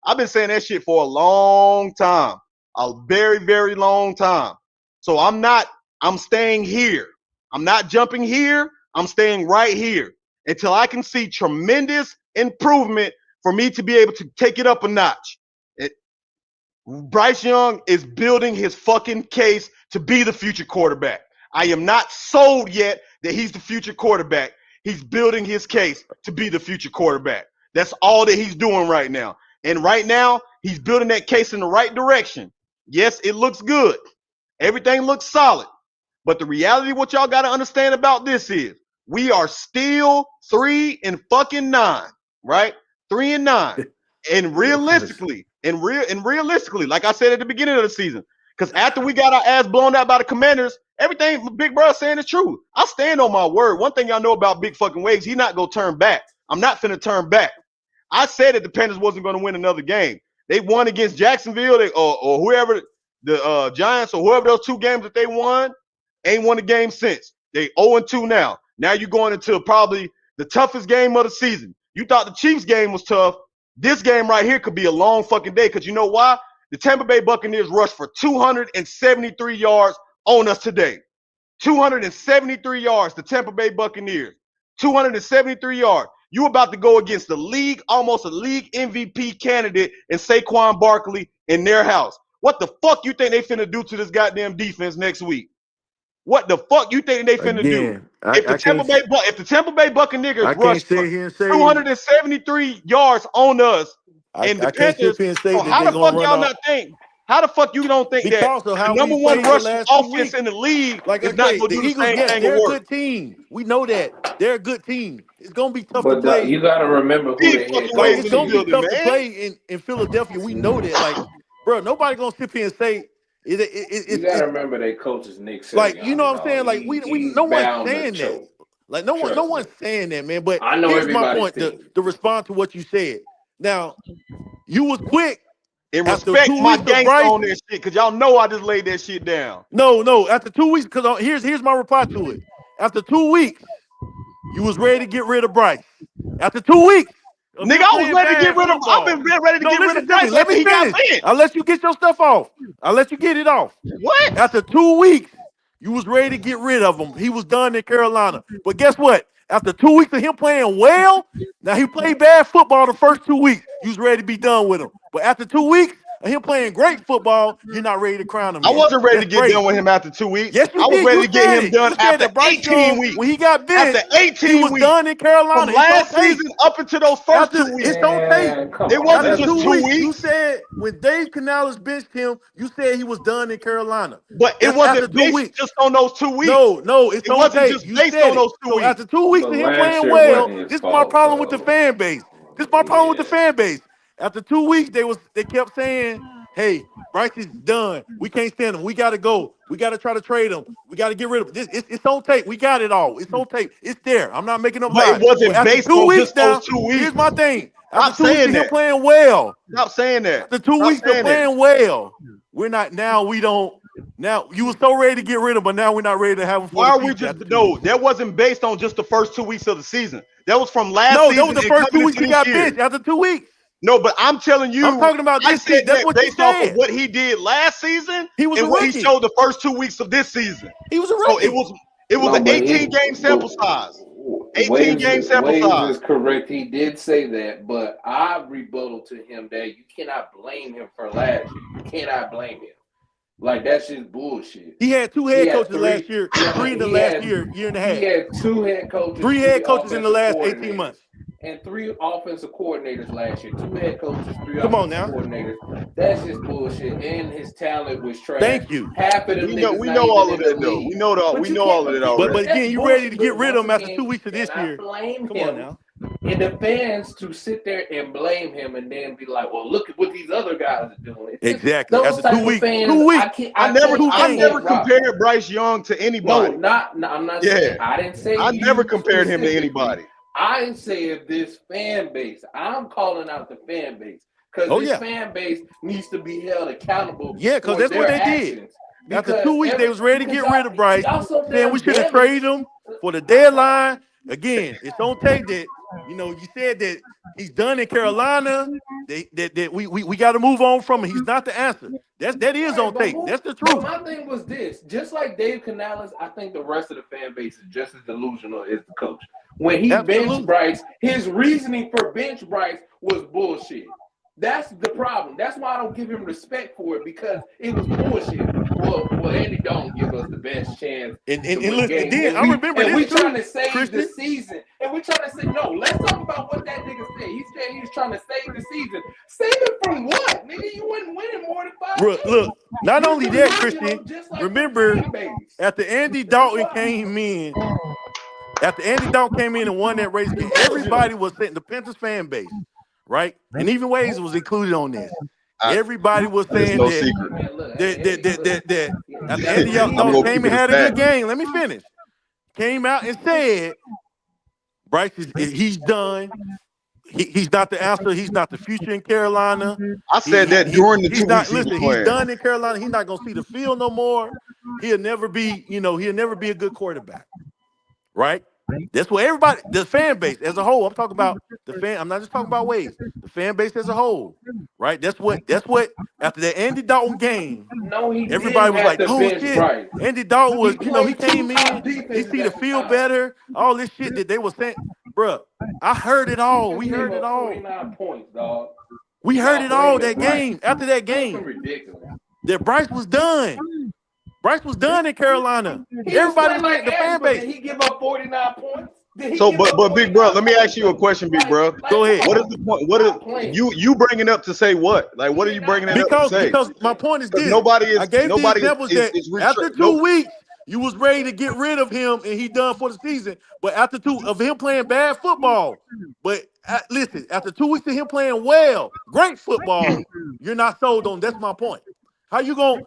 I've been saying that shit for a long time, a very, very long time. So I'm staying here. I'm not jumping here. I'm staying right here until I can see tremendous improvement for me to be able to take it up a notch. Bryce Young is building his fucking case to be the future quarterback. I am not sold yet that he's the future quarterback. He's building his case to be the future quarterback. That's all that he's doing right now. And right now, he's building that case in the right direction. Yes, it looks good. Everything looks solid. But the reality, what y'all got to understand about this is we are still 3-9, right? 3-9. And realistically, like I said at the beginning of the season, because after we got our ass blown out by the Commanders, everything Big Bro saying is true. I stand on my word. One thing y'all know about Big fucking Waves, he's not gonna turn back. I'm not finna turn back. I said that the Panthers wasn't gonna win another game. They won against Jacksonville, or whoever, the Giants, or whoever those two games that they won, ain't won a game since. They 0-2 now. Now you're going into probably the toughest game of the season. You thought the Chiefs game was tough. This game right here could be a long fucking day because you know why? The Tampa Bay Buccaneers rushed for 273 yards on us today. 273 yards, the Tampa Bay Buccaneers. 273 yards. You about to go against the league, almost a league MVP candidate in Saquon Barkley in their house. What the fuck you think they finna do to this goddamn defense next week? What the fuck you think they finna do? If the Tampa Bay Buccaneers rush for 273 yards on us and the I can't sit Panthers, here and say so that how they're the fuck gonna run y'all off not think? How the fuck you don't think that because of the how number we one played the rushing last 2 offense weeks. in the league Like is I not say, gonna the do the Eagles, same yes, thing they're of a work? good team. We know that. They're a good team. It's gonna be tough to But play. you got to remember who Big the head fucking Like waves it's in the coach gonna be is. building, tough to man. play in Philadelphia. We know that. Like, bro, nobody gonna sit here and say You got to it's remember their coach is Nick like, you know Sirianni, what I'm dog. saying. Like we He's no one's bound to saying that. choke. Like no Trust one's me. saying that, man. But I know here's my everybody's point. team. To respond to what you said. Now you was quick And after respect 2 my weeks of gangster Bryce. on that shit, because y'all know I just laid that shit down. No. After 2 weeks, because here's my reply to it. After 2 weeks, you was ready to get rid of Bryce. After 2 weeks of Nigga, him I was playing ready to get bad rid of I've been football. ready to No, get rid listen of to me. Bryce Let after me he got finish. benched. I'll let you get your stuff off. I'll let you get it off. What? After 2 weeks, you was ready to get rid of him. He was done in Carolina. But guess what? After 2 weeks of him playing well, now he played bad football the first 2 weeks. You was ready to be done with him. But after 2 weeks of him playing great football, you're not ready to crown him I yet. wasn't ready to That's get done with crazy. him after 2 weeks. Yes, you I was did. ready You to get said him it. done You said after that Bryce 18 Young, weeks. when he got After benched, he 18 was weeks. done in From Carolina. It's on last tape. season up until those first After 2 weeks. it's on tape. Man, come It on. wasn't After That's just 2 weeks, 2 you weeks, said when Dave Canales benched him, you said he was done in Carolina. but it That's after wasn't two based weeks. just on those 2 weeks. No, it's It on wasn't tape. just You based said on it. those two So weeks. after 2 weeks but of him last playing year well, wasn't his this is my fault problem with the though. fan base. This is my problem with the Yeah. fan base. After 2 weeks, they kept saying, "Hey, Bryce is done. We can't stand him. We got to go. We got to try to trade him. We got to get rid of him." It's on tape. We got it all. It's on tape. It's there. I'm not making up But it lies. But wasn't after based two on weeks just those now, two here's weeks. my thing. After Stop 2 weeks of saying him that. playing well, Stop saying that. after two Stop weeks of saying that. playing well, we're not now. We don't. Now you were so ready to get rid of him, but now we're not ready to have him for Why the are we future just after 2 weeks. no? That wasn't based on just the first 2 weeks of the season. That was from last No, that was season the and first coming 2 weeks into he this got year. benched after 2 weeks. No, but I'm telling I'm you, talking about I this said season. That's that what you based off of said. what he did last season He was a and what he rookie. showed the first 2 weeks of this season. He was a So it rookie. was it was No, an but 18 game but sample size. 18 game sample Waves size. is correct. He did say that, but I rebuttal to him that you cannot blame him for last year. You cannot blame him. Like, that's just bullshit. He had two head coaches last year, No, three in the he last had year and a he half. had 2 head coaches, 3 head coaches in the last offensive 18 months. and 3 offensive coordinators last year. 2 head coaches, 3 Come on offensive now. coordinators. That's just bullshit. And his talent was trash. Thank you. Half of them We niggas know not all even of in that the though. league. We know all of that But already. again, you ready to get rid of him after 2 weeks of this and year. I blame Come him. on now. And the fans to sit there and blame him and then be like, well, look at what these other guys are doing. Exactly. Those After type 2 of weeks. fans, 2 weeks. I never rock. compared Bryce Young to anybody. No, I'm not Yeah. saying, I didn't say I you never compared him to specifically. anybody. I said this fan base. I'm calling out the fan base because this fan base needs to be held accountable. Yeah, because that's what they did. After 2 weeks, they was ready to get rid of Bryce, saying we should have traded him for the deadline. Again, it's on tape that, you said that he's done in Carolina, that we got to move on from him. He's not the answer. That is on tape. That's the truth. But my thing was this. Just like Dave Canales, I think the rest of the fan base is just as delusional as the coach. When he benched Bryce, his reasoning for bench Bryce was bullshit. That's the problem. That's why I don't give him respect for it, because it was bullshit. Well, Andy don't give us the best chance. And listen, then I remember this we too, trying to save Christian. the season. And we're trying to say, no, let's talk about what that nigga said. He said he was trying to save the season. Save it from what? Nigga, you wasn't winning more than 5 games. Look, not only that, Christian, like remember after Andy Dalton came in, and won that race game, everybody was saying, the Panthers fan base, right? And even Wavez was included on this. Everybody was saying that after Andy Dalton came and had a good game, let me finish. Came out and said, Bryce he's done. He's not the answer. He's not the future in Carolina. I said that during the 2 weeks. He's done in Carolina. He's not gonna see the field no more. He'll never be a good quarterback. Right? That's what everybody, the fan base as a whole. I'm talking about the fan. I'm not just talking about Wavez. The fan base as a whole, right? That's what. After the Andy Dalton game, everybody was like, "Oh shit!" Right. Andy Dalton was, he came in, he see the field better. All this shit that they were saying, bruh. I heard it all. We heard it all. 49 points, dog. We heard it all that game. After that game, ridiculous. That Bryce was done. Bryce was done in Carolina. Everybody was like the fan base. Did he give up 49 points? So, but big bro, let me ask you a question, big bro. Go ahead. What is the point? What is you bringing up to say what? Like, what are you bringing it up to say? Because my point is this. I gave the examples that after 2 weeks, you was ready to get rid of him and he done for the season. But after 2 of him playing bad football, listen, after 2 weeks of him playing well, great football, you're not sold on. That's my point. How you gonna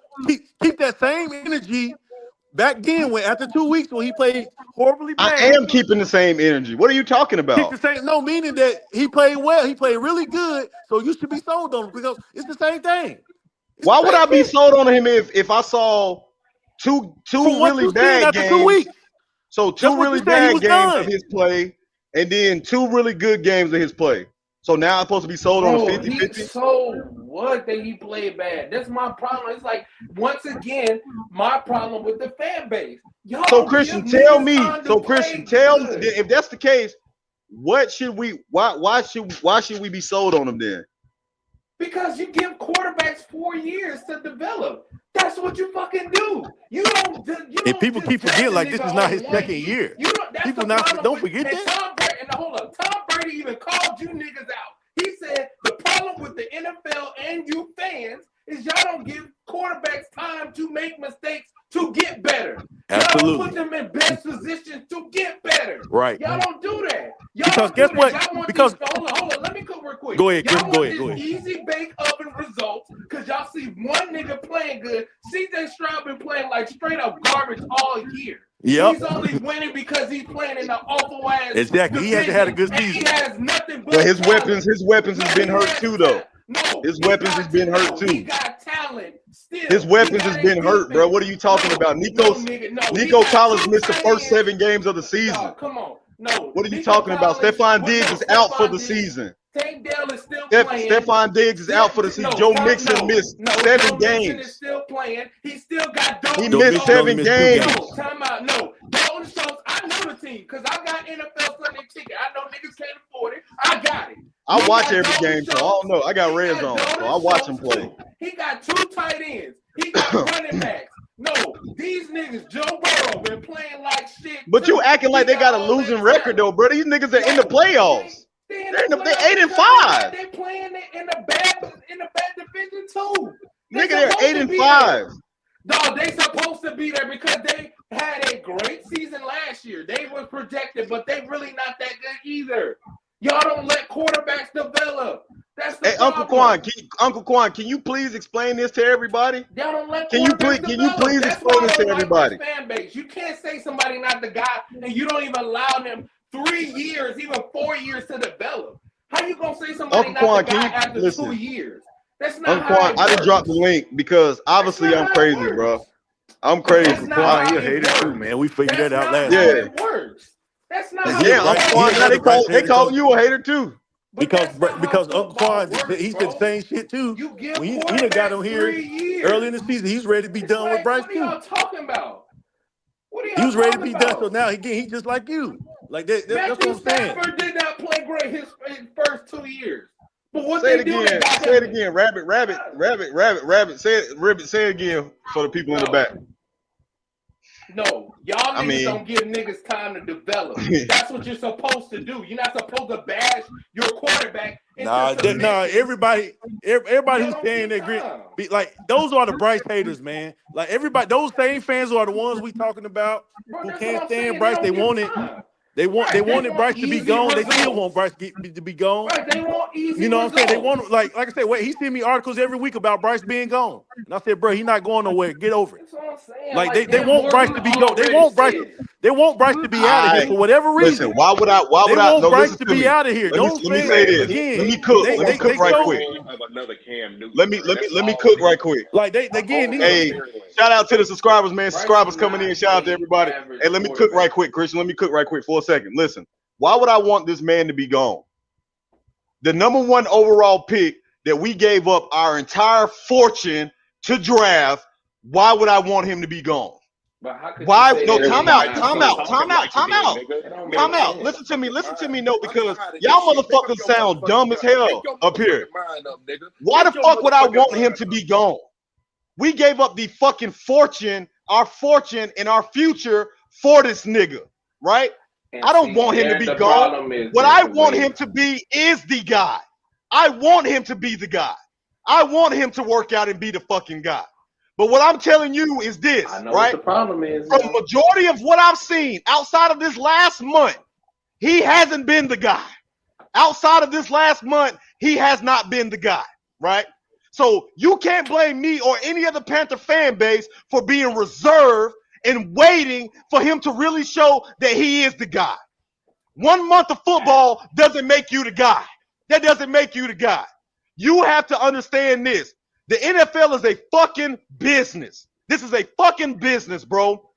keep that same energy back then when after 2 weeks when he played horribly bad? I am keeping the same energy. What are you talking about? Keep the same, no, meaning that he played well. He played really good. So you should be sold on him because it's the same thing. Why would I be sold on him if I saw two really bad games? 2 weeks. So two really bad games of his play, and then 2 really good games of his play. So now I'm supposed to be sold on a 50-50? So what that he played bad? That's my problem. It's like, once again, my problem with the fan base. So Christian, tell me. So Christian, tell me if that's the case. What should we? Why should we be sold on him then? Because you give quarterbacks 4 years to develop. That's what you fucking do. You don't. And people keep forgetting like this is not his second year. People don't forget that. Hold up. Tom Brady even called you niggas out. He said the problem with the NFL and you fans is y'all don't give quarterbacks time to make mistakes to get better. Absolutely. Y'all don't put them in best positions to get better. Right. Y'all don't do that. Because guess what? Because hold on. Let me go real quick. Go ahead. Y'all go want ahead. this easy bake oven results because y'all see one nigga playing good. CJ Stroud been playing like straight up garbage all year. Yep. He's only winning because he's playing in the awful ass. Exactly. He hasn't had a good season. He has nothing but his weapons has been hurt too, though. No, his weapons has been hurt too. He got talent still. His weapons has been hurt, bro. What are you talking about? Nico Collins missed the first 7 games of the season. Come on. No. What are you talking about? Stephon Diggs is out for the season. Tank Dell is still playing. Stephon Diggs is out for the season. Joe Mixon missed 7 games. Mixon is still playing. He still got Dalton. He missed 7 games. No, time out. No. Dalton Schultz, I know the team because I got NFL I watch every game, so I don't know. I got red zone, so I watch him play. Too. He got 2 tight ends. He got running backs. No, these niggas, Joe Burrow, been playing like shit. But you acting like they got a losing record, though, bro. These niggas are in the playoffs. They're 8-5. They playing in the bad division too. Nigga, they're 8-5. Dog, they supposed to be there because they had a great season last year. They were projected, but they really not that good either. Y'all don't let quarterbacks develop. That's the problem. Uncle Quan, can you please explain this to everybody? Y'all don't let Can you please explain this to everybody? Fan base. You can't say somebody not the guy and you don't even allow them 3 years, even 4 years to develop. How you gonna say somebody not the guy after 2 years? That's not Uncle Quan, I just dropped the link because obviously I'm crazy, bro. I'm crazy. Quan, you're a hater too, man. We figured that out last year. It works. That's not how Uncle Quan, now they call you a hater too. Because Uncle Quan, he said the same shit too. He done got him here early in the season. He's ready to be done with Bryce too. What are y'all talking about? He was ready to be done, so now he just like you. Like that's what I'm saying. Stafford did not play great his first 2 years. But what say it again. Say it again. Rabbit. Say it again for the people in the back. No, y'all niggas don't give niggas time to develop. That's what you're supposed to do. You're not supposed to bash your quarterback. Everybody who's saying they agree, like those are the Bryce haters, man. Like everybody, those same fans are the ones we talking about who can't stand Bryce. They want it. They wanted Bryce to be gone. They still want Bryce to be gone. Right, they want easy. You know what I'm saying? They want like I said. Wait, he sent me articles every week about Bryce being gone, and I said, bro, he's not going nowhere. Get over it. That's what I'm saying. Like they want Bryce to be gone. They want Bryce to be out of here for whatever reason. Listen, why would I? They want Bryce to be out of here. Let me say this. Let me cook right quick. Let me cook right quick. Like they again. Hey, shout out to the subscribers, man. Subscribers coming in. Shout out to everybody. Hey, let me cook right quick, Christian. Let me cook right quick for a second. Listen. Why would I want this man to be gone? The number 1 overall pick that we gave up our entire fortune to draft, why would I want him to be gone? Why? No, time out. Listen to me, no, because y'all motherfuckers sound dumb as hell up here. Why the fuck would I want him to be gone? We gave up the fucking fortune, our fortune and our future for this nigga, right? I don't want him to be gone. What I want him to be is the guy. I want him to be the guy. I want him to work out and be the fucking guy. But what I'm telling you is this, right? What the problem is, from the majority of what I've seen outside of this last month, he hasn't been the guy. Outside of this last month, he has not been the guy, right? So you can't blame me or any other Panther fan base for being reserved and waiting for him to really show that he is the guy. 1 month of football doesn't make you the guy. That doesn't make you the guy. You have to understand this. The NFL is a fucking business. This is a fucking business, bro.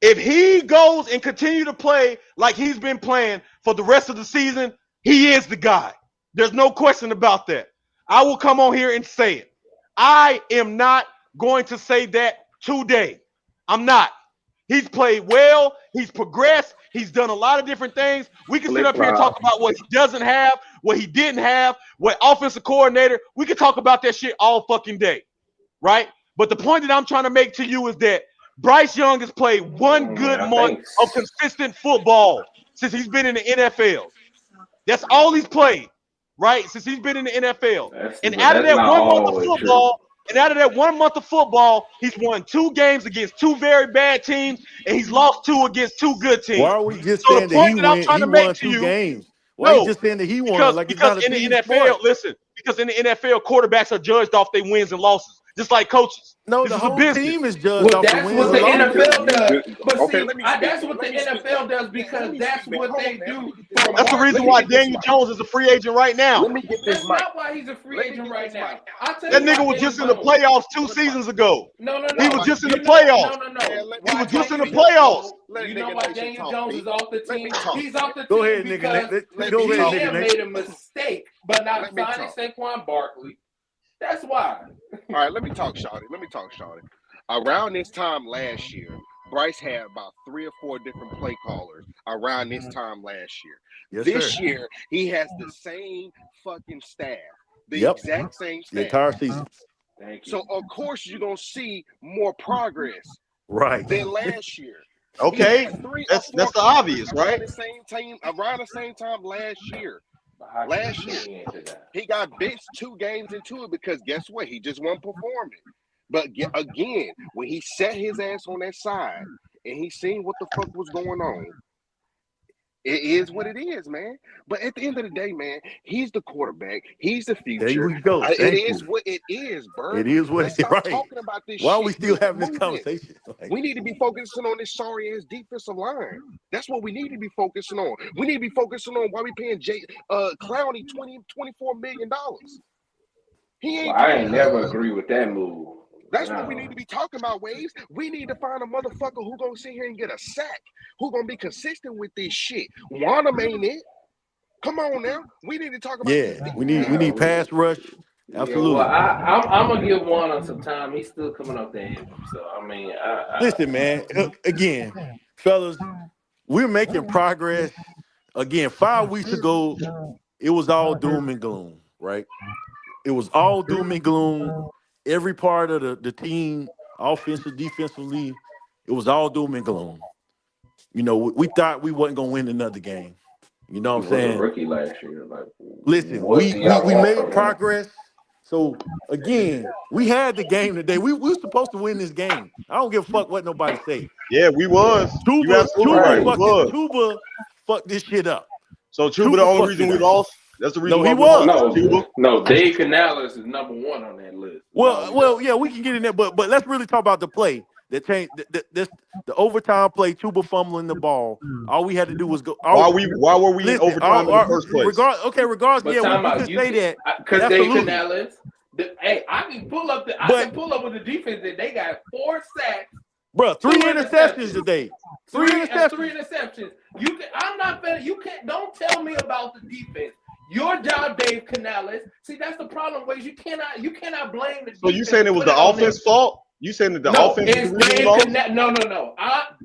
If he goes and continue to play like he's been playing for the rest of the season, he is the guy. There's no question about that. I will come on here and say it. I am not going to say that today. I'm not. He's played well. He's progressed. He's done a lot of different things. We can sit up here and talk about what he doesn't have, what he didn't have, what offensive coordinator. We can talk about that shit all fucking day, right? But the point that I'm trying to make to you is that Bryce Young has played 1 good month of consistent football since he's been in the NFL. That's all he's played, right? Since he's been in the NFL. And out of that 1 month of football, he's won 2 games against 2 very bad teams, and he's lost 2 against 2 good teams. Why are we just saying that he won 2 games? Why are you just saying that he won? Because in the NFL, listen, because in the NFL, quarterbacks are judged off their wins and losses, just like coaches. No, the whole team is judged off the wins and losses. That's what the NFL does. But see, that's what the NFL does because that's what they do. That's the reason why Daniel Jones is a free agent right now. Let me get this. That's not why he's a free agent right now. That nigga was just in the playoffs 2 seasons ago. No. He was just in the playoffs. No. He was just in the playoffs. You know why Daniel Jones is off the team? He's off the team Go ahead, nigga. He made a mistake, but not signing Saquon Barkley. That's why. All right, let me talk, Shawty. Around this time last year, Bryce had about 3 or 4 different play callers around this time last year. Yes, sir. This year, he has the same fucking staff, the Yep. exact same The staff. entire season. Thank you. So of course you're gonna see more progress Right. than last year. He Okay, had 3 or 4 that's the callers obvious, around right? the same time, around the same time last year. But how can Last you year, get into that? he got benched 2 games into it because guess what? He just wasn't performing. But again, when he set his ass on that side and he seen what the fuck was going on, it is what it is, man. But at the end of the day, man, he's the quarterback. He's the There future. we go. It Thank is you. what it is, bro. It is what Let's it is. stop Right. talking about this Why are we shit. still Keep it having this moving. conversation? Like, We need to be focusing on this sorry ass defensive line. That's what we need to be focusing on. We need to be focusing on why we paying Clowney $24 million. He Well, ain't I playing ain't never good. agree with that move. That's what we need No. to be talking about, Waves. We need to find a motherfucker who gonna sit here and get a sack, who gonna be consistent with this shit. Wanham ain't it. Come on now. We need to talk about this yeah, we need defense. pass rush. Yeah, well, Absolutely. I'm gonna give Warner some time. He's still coming off the injury, so I mean, Listen, man. Again, fellas, we're making progress. Again, 5 weeks ago, it was all doom and gloom, right? It was all doom and gloom. Every part of the team, offensive, defensively, it was all doom and gloom. You know, we thought we wasn't gonna win another game. You know he what I'm was a saying? rookie last year. Like, Listen, what we do we y'all we want made from him? progress. So again, we had the game today. We were supposed to win this game. I don't give a fuck what nobody say. Yeah, we was. Yeah, You Tuba, absolutely Tuba right. We right. fucking was. Tuba fucked this shit up. So Chuba, the Tuba only fucked reason it we up. lost. That's the reason No, why he we lost. was. Chuba. No, Dave Canales is #1 on that list. No, he Well, don't. yeah, we can get in there, but let's really talk about the play that changed. The overtime play, Tuba fumbling the ball. All we had to do was go. Why were we in Listen, overtime in the first place? regardless, But yeah, time you out, could say that, because Dave absolutely. Canales. Hey, I can But pull up with the defense that they got 4 sacks, bro, two 3 interceptions interceptions, today. Three three interceptions. interceptions. You can. I'm not better. You can't. Don't tell me about the defense. Your job, Dave Canales. See, that's the problem. Ways you cannot blame the So you defense saying and it was put the it on them. offense fault? You saying that the No, offense is the it's reason we Dave lost? Canales. No.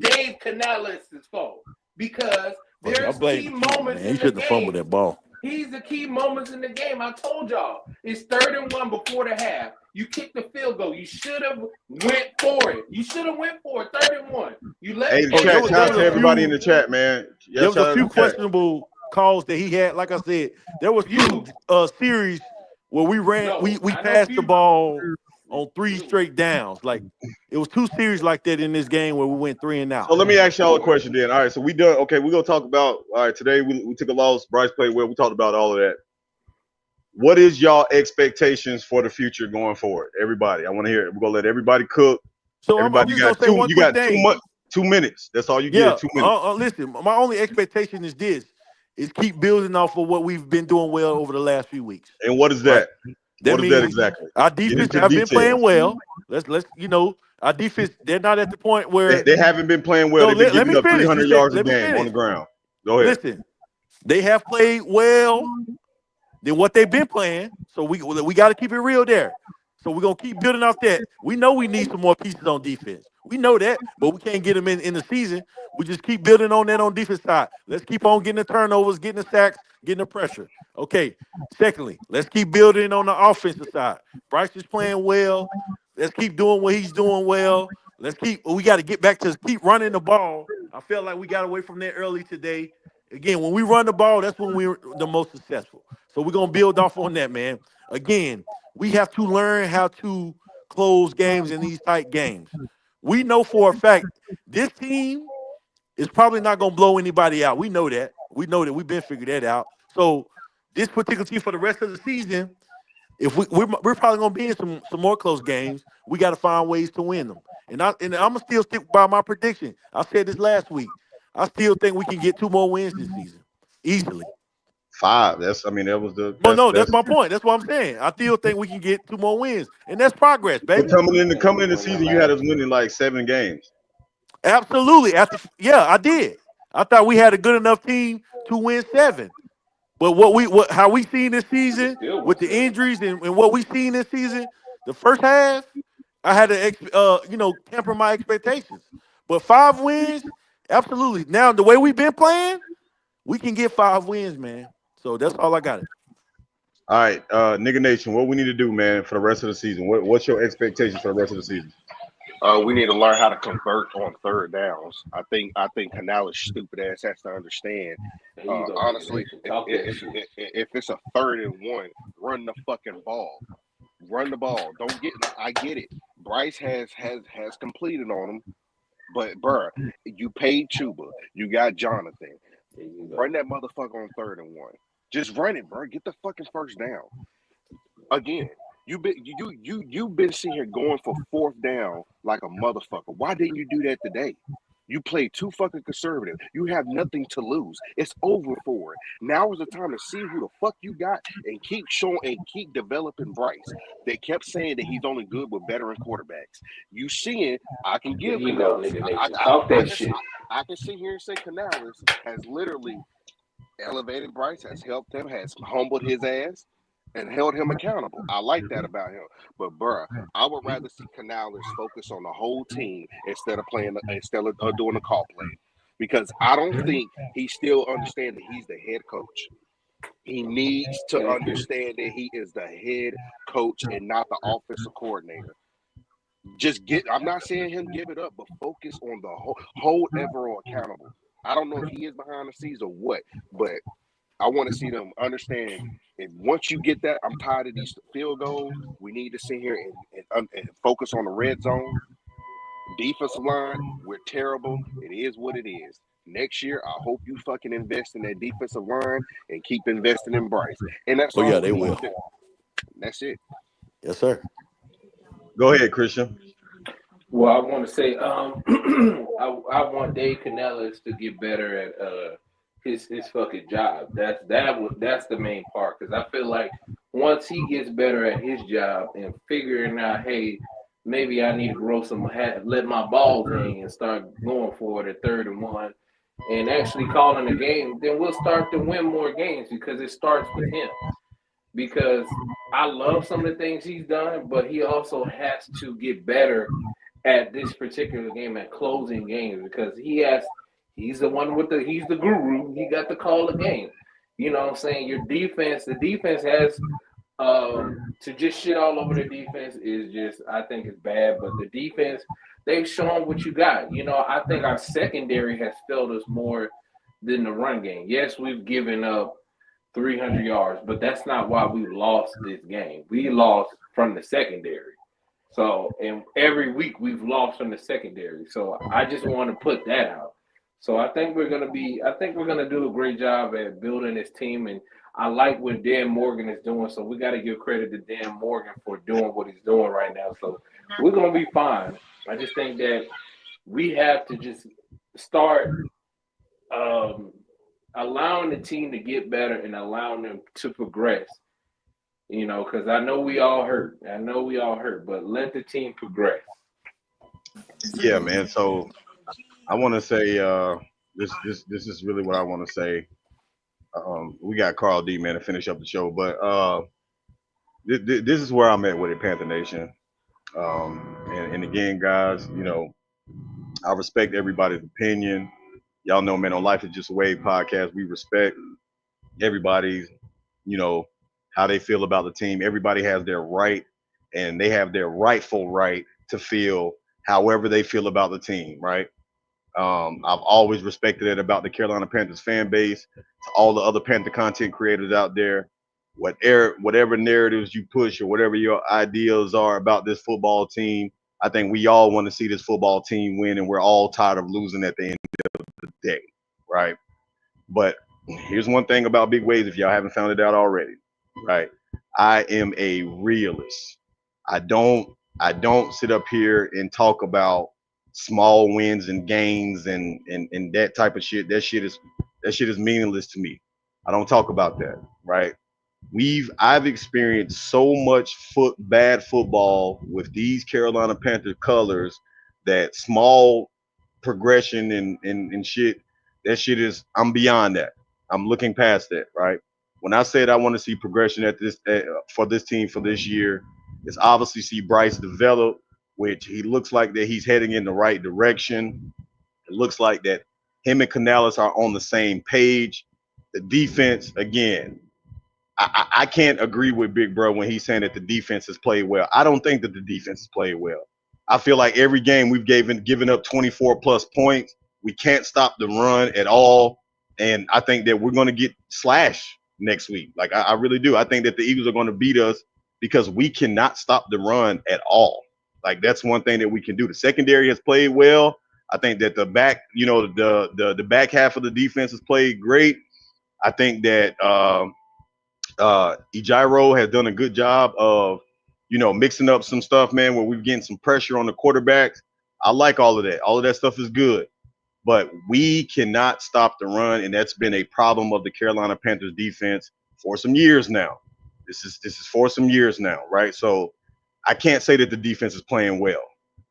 Dave Canales' fault because Fuck it, I there's blame key the Tuba, moments man. He in the shouldn't have fumbled game. that ball. He's the key moments in the game. I told y'all, it's 3rd and 1 before the half. You kicked the field goal. You should have went for it. You should have went for it. 3rd and 1. You let Hey, the Hey, chat. Andrews Shout there out was to a Williams. everybody in few the chat, man. there Yes, was a shout out few to the chat. questionable calls that he had. Like I said, there was two Few. series where we ran, No, we I know passed the few. ball on three Few. straight downs. Like it was two series like that in this game where we went three and So out. let me ask y'all a question then. All right, so we done. Okay, we're gonna talk about. All right, today we took a loss. Bryce played well. We talked about all of that. What is y'all expectations for the future going forward? Everybody, I want to hear it. We're gonna let everybody cook. So I'm Everybody, you just got gonna say two. one You quick got thing. 2 minutes. That's all you get. Yeah, 2 minutes. listen, my only expectation is this: is keep building off of what we've been doing well over the last few weeks. And what is Right? that? That What is that means exactly? our Get defense into the have been details. playing well. Let's our defense, they're not at the point where They haven't been playing well. no, They've been let giving me up finish. 300 yards a Let me game on finish. the ground. Go ahead. Listen, they have played well than what they've been playing. So we got to keep it real there. So we're gonna keep building off that. We know we need some more pieces on defense. We know that, but we can't get them in the season. We just keep building on that on defense side. Let's keep on getting the turnovers, getting the sacks, getting the pressure. Okay. Secondly, let's keep building on the offensive side. Bryce is playing well. Let's keep doing what he's doing well. We got to get back to keep running the ball. I felt like we got away from that early today. Again, when we run the ball, that's when we're the most successful. So we're gonna build off on that, man. Again, we have to learn how to close games in these tight games. We know for a fact this team is probably not gonna blow anybody out. We know that. We know that. We've been figured that out. So this particular team for the rest of the season, if we're probably gonna be in some more close games, we got to find ways to win them. And I'm gonna still stick by my prediction. I said this last week. I still think we can get 2 more wins this season, easily. Five. That's. I mean, that was the. Well, no, That's. that's my point. That's what I'm saying. I still think we can get 2 more wins, and that's progress, But baby. coming in the I think coming we in the won that season, you had us last year. winning like 7 games. Absolutely. Yeah, I did. I thought we had a good enough team to win 7. But how we seen this We season still with won the 7. injuries and what we seen this season, the first half, I had to temper my expectations. But 5 wins, absolutely. Now the way we've been playing, we can get 5 wins, man. So that's all I got. It. All right, nigga nation, what we need to do, man, for the rest of the season? What's your expectations for the rest of the season? We need to learn how to convert on third downs. I think Canales' stupid ass has to understand. There you go, nigga Honestly, nation. if, Talk that if shit. if if it's a 3rd and 1, run the fucking ball. Run the ball. Don't get. I get it. Bryce has completed on him, but bruh, you paid Chuba. You got Jonathan. There you go. Run that motherfucker on 3rd and 1. Just run it, bro. Get the fucking first down. Again, you've been sitting here going for 4th down like a motherfucker. Why didn't you do that today? You played too fucking conservative. You have nothing to lose. It's over for it. Now is the time to see who the fuck you got and keep showing and keep developing Bryce. They kept saying that he's only good with veteran quarterbacks. You seeing, I can There give you go, Canales. nigga nation. Talk that shit. I can sit here and say Canales has literally elevated Bryce, has helped him, has humbled his ass, and held him accountable. I like that about him. But bruh, I would rather see Canales focus on the whole team instead of doing the call play. Because I don't think he still understands that he's the head coach. He needs to Thank you. understand that he is the head coach and not the offensive coordinator. I'm not saying him give it up, but focus on the hold Evero accountable. I don't know if he is behind the scenes or what, but I want to see them understand. And once you get that, I'm tired of these field goals. We need to sit here and focus on the red zone. Defensive line, we're terrible. It is what it is. Next year, I hope you fucking invest in that defensive line and keep investing in Bryce. And that's Oh yeah, all we they need to will. do. That's it. Yes, sir. Go ahead, Christian. Well, I want to say, I want Dave Canellis to get better at his fucking job. That's the main part because I feel like once he gets better at his job and figuring out, hey, maybe I need to grow some, let my balls hang and start going for it at 3rd and 1, and actually calling the game, then we'll start to win more games because it starts with him. Because I love some of the things he's done, but he also has to get better at this particular game at closing games because he's the one with he's the guru. He got to call the game. You know what I'm saying? The defense has to just shit all over the defense is just I think it's bad. But the defense, they've shown what you got. You know, I think our secondary has failed us more than the run game. Yes, we've given up 300 yards, but that's not why we lost this game. We lost from the secondary. So, and every week we've lost from the secondary. So I just want to put that out. So I think we're gonna do a great job at building this team, and I like what Dan Morgan is doing. So we got to give credit to Dan Morgan for doing what he's doing right now. So we're gonna be fine. I just think that we have to just start um, allowing the team to get better and allowing them to progress. You know, because I know we all hurt. I know we all hurt, but let the team progress. Yeah, man. So I want to say this is really what I want to say. We got Carl D, man, to finish up the show, but this is where I'm at with it, Panther Nation. And again, guys, you know, I respect everybody's opinion. Y'all know, man, on Life is Just a Wave podcast, we respect everybody's, you know, how they feel about the team. Everybody has their right, and they have their rightful right to feel however they feel about the team, right? I've always respected it about the Carolina Panthers fan base, to all the other Panther content creators out there. Whatever narratives you push or whatever your ideas are about this football team, I think we all want to see this football team win, and we're all tired of losing at the end of the day, right? But here's one thing about Big Waves, if y'all haven't found it out already, right? I am a realist. I don't I don't sit up here and talk about small wins and gains and that type of shit. That shit is meaningless to me. I don't talk about that, right? I've experienced so much bad football with these Carolina Panther colors that small progression and shit, that shit is, I'm beyond that. I'm looking past that, right? When I said I want to see progression for this team for this year, it's obviously see Bryce develop. which he looks like that he's heading in the right direction. It looks like that him and Canales are on the same page. The defense, again, I can't agree with Big Bro when he's saying that the defense has played well. I don't think that the defense has played well. I feel like every game we've given up 24 plus points. We can't stop the run at all. And I think that we're going to get slashed next week. Like, I really do. I think that the Eagles are going to beat us because we cannot stop the run at all. Like, that's one thing that we can do. The secondary has played well. I think that the back, the back half of the defense has played great. I think that Ejiro has done a good job of, mixing up some stuff, man, where we're getting some pressure on the quarterbacks. I like all of that. All of that stuff is good. But we cannot stop the run, and that's been a problem of the Carolina Panthers defense for some years now. This is for some years now, right? So I can't say that the defense is playing well.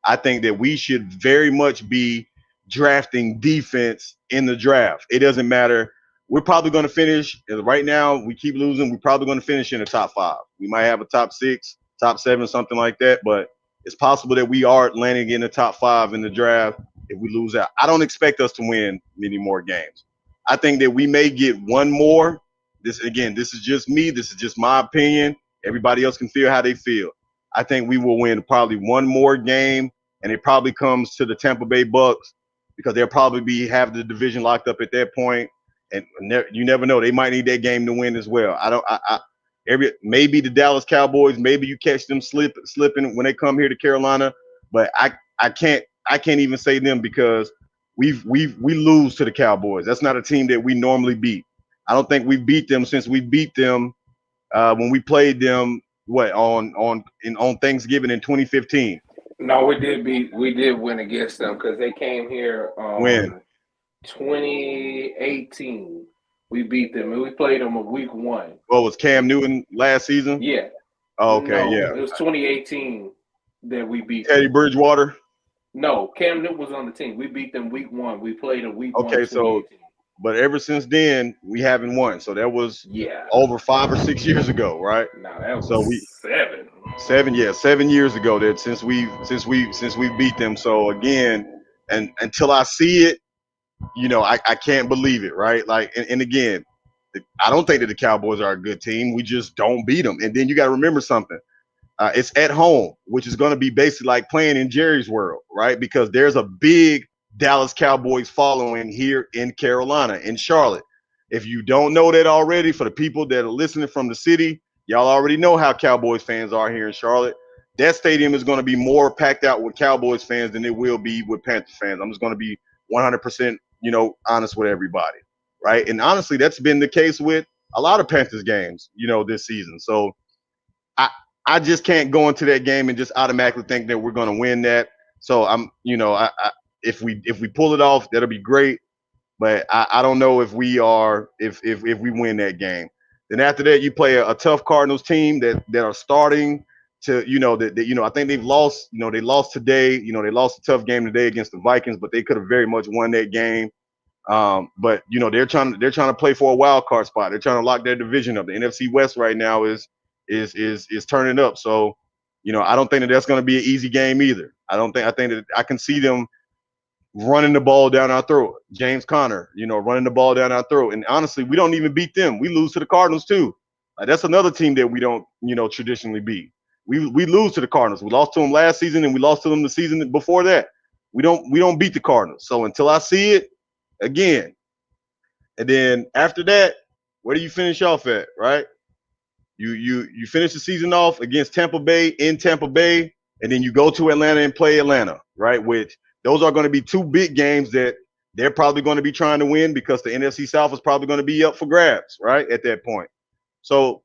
I think that we should very much be drafting defense in the draft. It doesn't matter. We're probably going to finish right now. We keep losing. We're probably going to finish in the top 5. We might have a top 6, top 7, something like that. But it's possible that we are landing in the top 5 in the draft if we lose out. I don't expect us to win many more games. I think that we may get one more. This is just me. This is just my opinion. Everybody else can feel how they feel. I think we will win probably one more game, and it probably comes to the Tampa Bay Bucks because they'll probably have the division locked up at that point. And you never know. They might need that game to win as well. Maybe the Dallas Cowboys, maybe you catch them slipping when they come here to Carolina, but I can't even say them because we lose to the Cowboys. That's not a team that we normally beat. I don't think we beat them since we beat them when we played them on Thanksgiving in 2015. No, we did win against them because they came here When 2018. We beat them and we played them in week 1. What was Cam Newton last season? Yeah. Oh, okay, no, yeah. It was 2018 that we beat Teddy them. Bridgewater. No, Cam Newton was on the team. We beat them week 1. We played in week 1. Okay, so but ever since then we haven't won. So that was over 5 or 6 years ago, right? No, that was 7. 7 years ago that since we beat them. So again, and until I see it, I can't believe it, right? Like, and again, I don't think that the Cowboys are a good team. We just don't beat them. And then you got to remember something. It's at home, which is going to be basically like playing in Jerry's world, right? Because there's a big Dallas Cowboys following here in Carolina, in Charlotte. If you don't know that already, for the people that are listening from the city, y'all already know how Cowboys fans are here in Charlotte. That stadium is going to be more packed out with Cowboys fans than it will be with Panthers fans. I'm just going to be 100%, honest with everybody, right? And honestly, that's been the case with a lot of Panthers games, this season. So I just can't go into that game and just automatically think that we're going to win that. So if we pull it off, that'll be great. But I don't know if we win that game. Then after that, you play a tough Cardinals team that are starting to, I think they've lost, they lost today. They lost a tough game today against the Vikings, but they could have very much won that game. But they're trying to play for a wild card spot. They're trying to lock their division up. The NFC West right now is turning up. So, I don't think that's going to be an easy game either. I think that I can see them running the ball down our throat. James Conner, running the ball down our throat. And honestly, we don't even beat them. We lose to the Cardinals too. That's another team that we don't, traditionally beat. We lose to the Cardinals. We lost to them last season and we lost to them the season before that. We don't beat the Cardinals. So until I see it again, and then after that, where do you finish off at, right? You finish the season off against Tampa Bay in Tampa Bay, and then you go to Atlanta and play Atlanta, right? Which those are going to be 2 big games that they're probably going to be trying to win because the NFC South is probably going to be up for grabs, right, at that point. So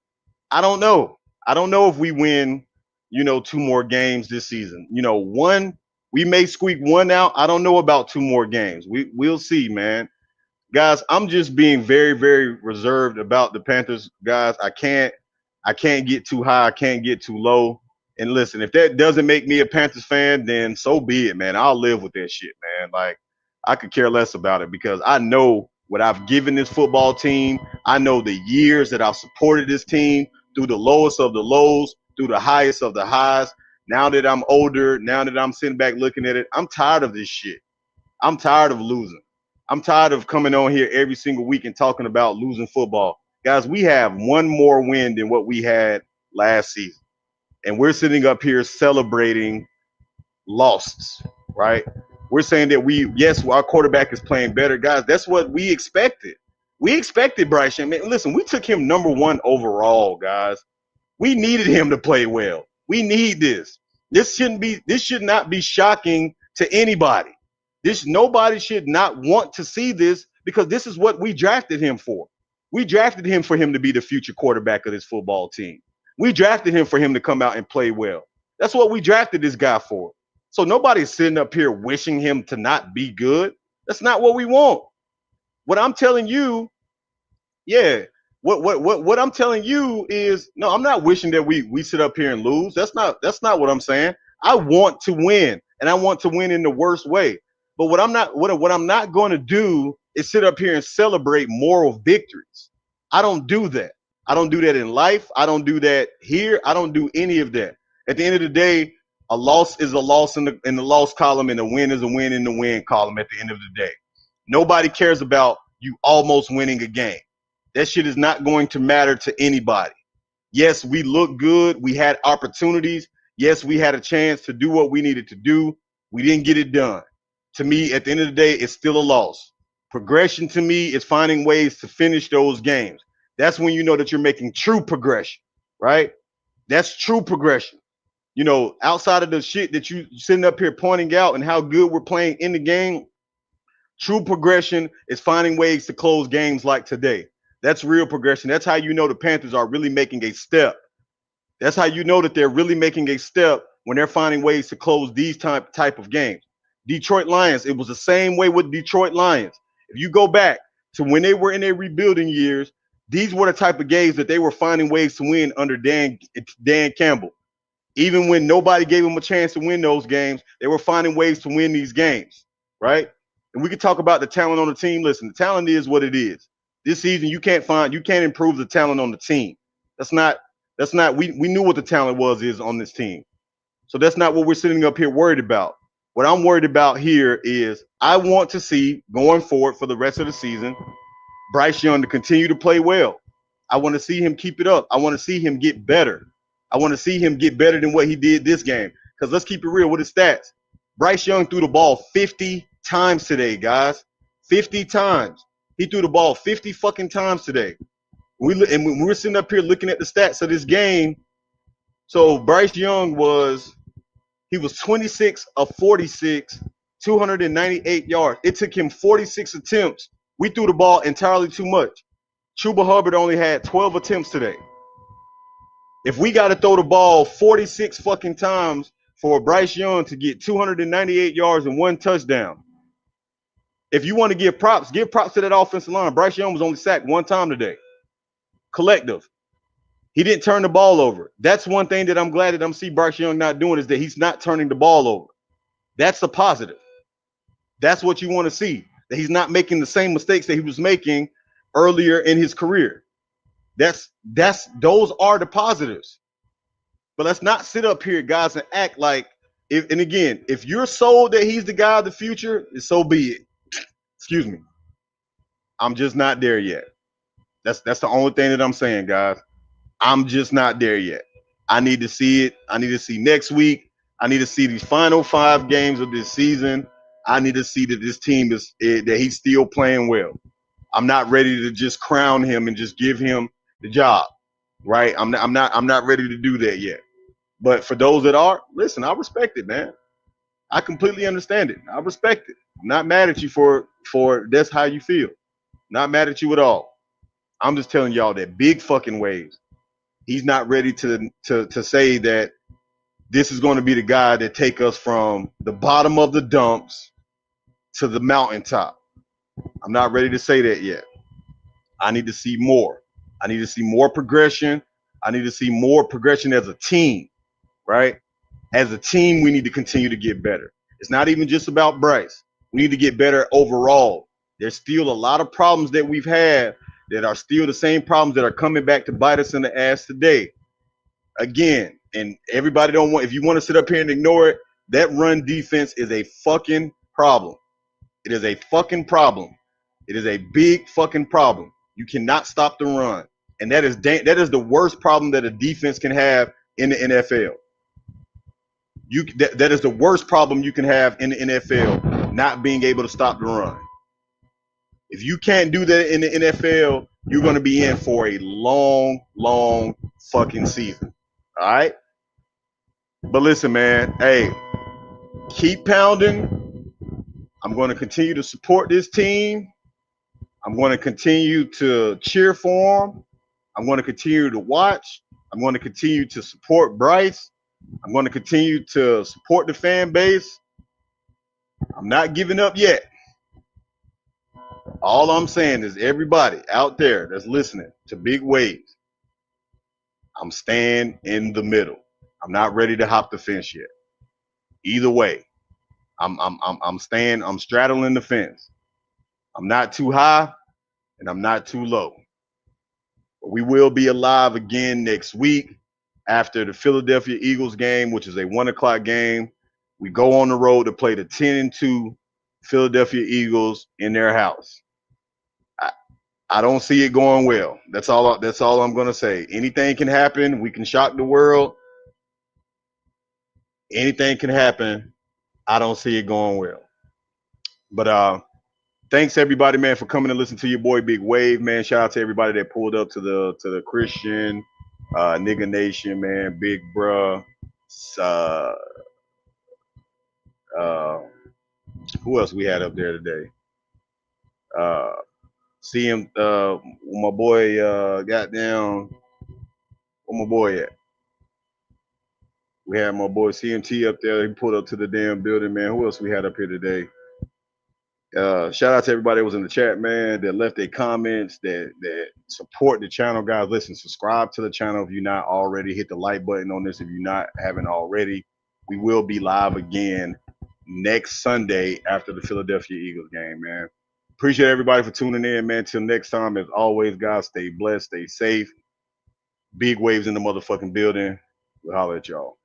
I don't know. I don't know if we win, 2 more games this season. We may squeak one out. I don't know about 2 more games. We'll see, man. Guys, I'm just being very, very reserved about the Panthers, guys. I can't get too high. I can't get too low. And listen, if that doesn't make me a Panthers fan, then so be it, man. I'll live with that shit, man. Like, I could care less about it because I know what I've given this football team. I know the years that I've supported this team through the lowest of the lows, through the highest of the highs. Now that I'm older, now that I'm sitting back looking at it, I'm tired of this shit. I'm tired of losing. I'm tired of coming on here every single week and talking about losing football. Guys, we have one more win than what we had last season. And we're sitting up here celebrating losses, right? We're saying that yes, our quarterback is playing better. Guys, that's what we expected. We expected Bryce Young. Man, listen, we took him number 1 overall, guys. We needed him to play well. We need this. This should not be shocking to anybody. Nobody should not want to see this because this is what we drafted him for. We drafted him for him to be the future quarterback of this football team. We drafted him for him to come out and play well. That's what we drafted this guy for. So nobody's sitting up here wishing him to not be good. That's not what we want. What I'm telling you, yeah, what I'm telling you is no, I'm not wishing that we sit up here and lose. That's not what I'm saying. I want to win, and I want to win in the worst way. But what I'm not going to do is sit up here and celebrate moral victories. I don't do that. I don't do that in life. I don't do that here. I don't do any of that. At the end of the day, a loss is a loss in the loss column, and a win is a win in the win column at the end of the day. Nobody cares about you almost winning a game. That shit is not going to matter to anybody. Yes, we look good. We had opportunities. Yes, we had a chance to do what we needed to do. We didn't get it done. To me, at the end of the day, it's still a loss. Progression to me is finding ways to finish those games. That's when you know that you're making true progression, right? That's true progression. You know, outside of the shit that you sitting up here pointing out and how good we're playing in the game, true progression is finding ways to close games like today. That's real progression. That's how you know the Panthers are really making a step. That's how you know that they're really making a step when they're finding ways to close these type of games. Detroit Lions, it was the same way with Detroit Lions. If you go back to when they were in their rebuilding years, these were the type of games that they were finding ways to win under Dan Campbell. Even when nobody gave them a chance to win those games, they were finding ways to win these games, right? And we could talk about the talent on the team. Listen, the talent is what it is. This season, you can't improve the talent on the team. We knew what the talent is on this team. So that's not what we're sitting up here worried about. What I'm worried about here is I want to see going forward for the rest of the season, Bryce Young to continue to play well. I want to see him keep it up. I want to see him get better. I want to see him get better than what he did this game. Because let's keep it real with his stats. Bryce Young threw the ball 50 times today, guys. 50 times. He threw the ball 50 fucking times today. When we're sitting up here looking at the stats of this game, so Bryce Young was 26 of 46, 298 yards. It took him 46 attempts. We threw the ball entirely too much. Chuba Hubbard only had 12 attempts today. If we got to throw the ball 46 fucking times for Bryce Young to get 298 yards and 1 touchdown, if you want to give props to that offensive line. Bryce Young was only sacked 1 time today. Collective. He didn't turn the ball over. That's one thing that I'm glad that I'm seeing Bryce Young not doing is that he's not turning the ball over. That's the positive. That's what you want to see, that he's not making the same mistakes that he was making earlier in his career. Those are the positives. But let's not sit up here, guys, and act like if you're sold that he's the guy of the future, so be it. Excuse me. I'm just not there yet. That's the only thing that I'm saying, guys. I'm just not there yet. I need to see it. I need to see next week. I need to see these final 5 games of this season. I need to see that this team that he's still playing well. I'm not ready to just crown him and just give him the job, right? I'm not ready to do that yet. But for those that are, listen, I respect it, man. I completely understand it. I respect it. I'm not mad at you for that's how you feel. Not mad at you at all. I'm just telling y'all that big fucking Wavez. He's not ready to say that this is going to be the guy that take us from the bottom of the dumps to the mountaintop. I'm not ready to say that yet. I need to see more. I need to see more progression. I need to see more progression as a team, right? As a team, we need to continue to get better. It's not even just about Bryce. We need to get better overall. There's still a lot of problems that we've had that are still the same problems that are coming back to bite us in the ass today. Again, And everybody don't want, if you want to sit up here and ignore it, that run defense is a fucking problem. It is a fucking problem. It is a big fucking problem. You cannot stop the run. And that is the worst problem that a defense can have in the NFL. That is the worst problem you can have in the NFL, not being able to stop the run. If you can't do that in the NFL, you're going to be in for a long, long fucking season. All right? But listen, man, hey, keep pounding. I'm going to continue to support this team. I'm going to continue to cheer for them. I'm going to continue to watch. I'm going to continue to support Bryce. I'm going to continue to support the fan base. I'm not giving up yet. All I'm saying is everybody out there that's listening to Big Waves, I'm staying in the middle. I'm not ready to hop the fence yet. Either way, I'm staying. I'm straddling the fence. I'm not too high and I'm not too low. But we will be alive again next week after the Philadelphia Eagles game, which is a 1:00 game. We go on the road to play the 10-2 Philadelphia Eagles in their house. I don't see it going well. That's all I'm going to say. Anything can happen. We can shock the world. Anything can happen. I don't see it going well. But thanks everybody, man, for coming and listening to your boy Big Wave, man. Shout out to everybody that pulled up to the Christian Nigga Nation, man. Big bruh. Uh, uh, who else we had up there today? See him, my boy, goddamn, where my boy at? We had my boy CMT up there. He pulled up to the damn building, man. Who else we had up here today? Shout out to everybody that was in the chat, man, that left their comments, that support the channel, guys. Listen, subscribe to the channel if you're not already. Hit the like button on this if you're not haven't already. We will be live again next Sunday after the Philadelphia Eagles game, man. Appreciate everybody for tuning in, man. Till next time, as always, guys, stay blessed, stay safe. Big Waves in the motherfucking building. We'll holler at y'all.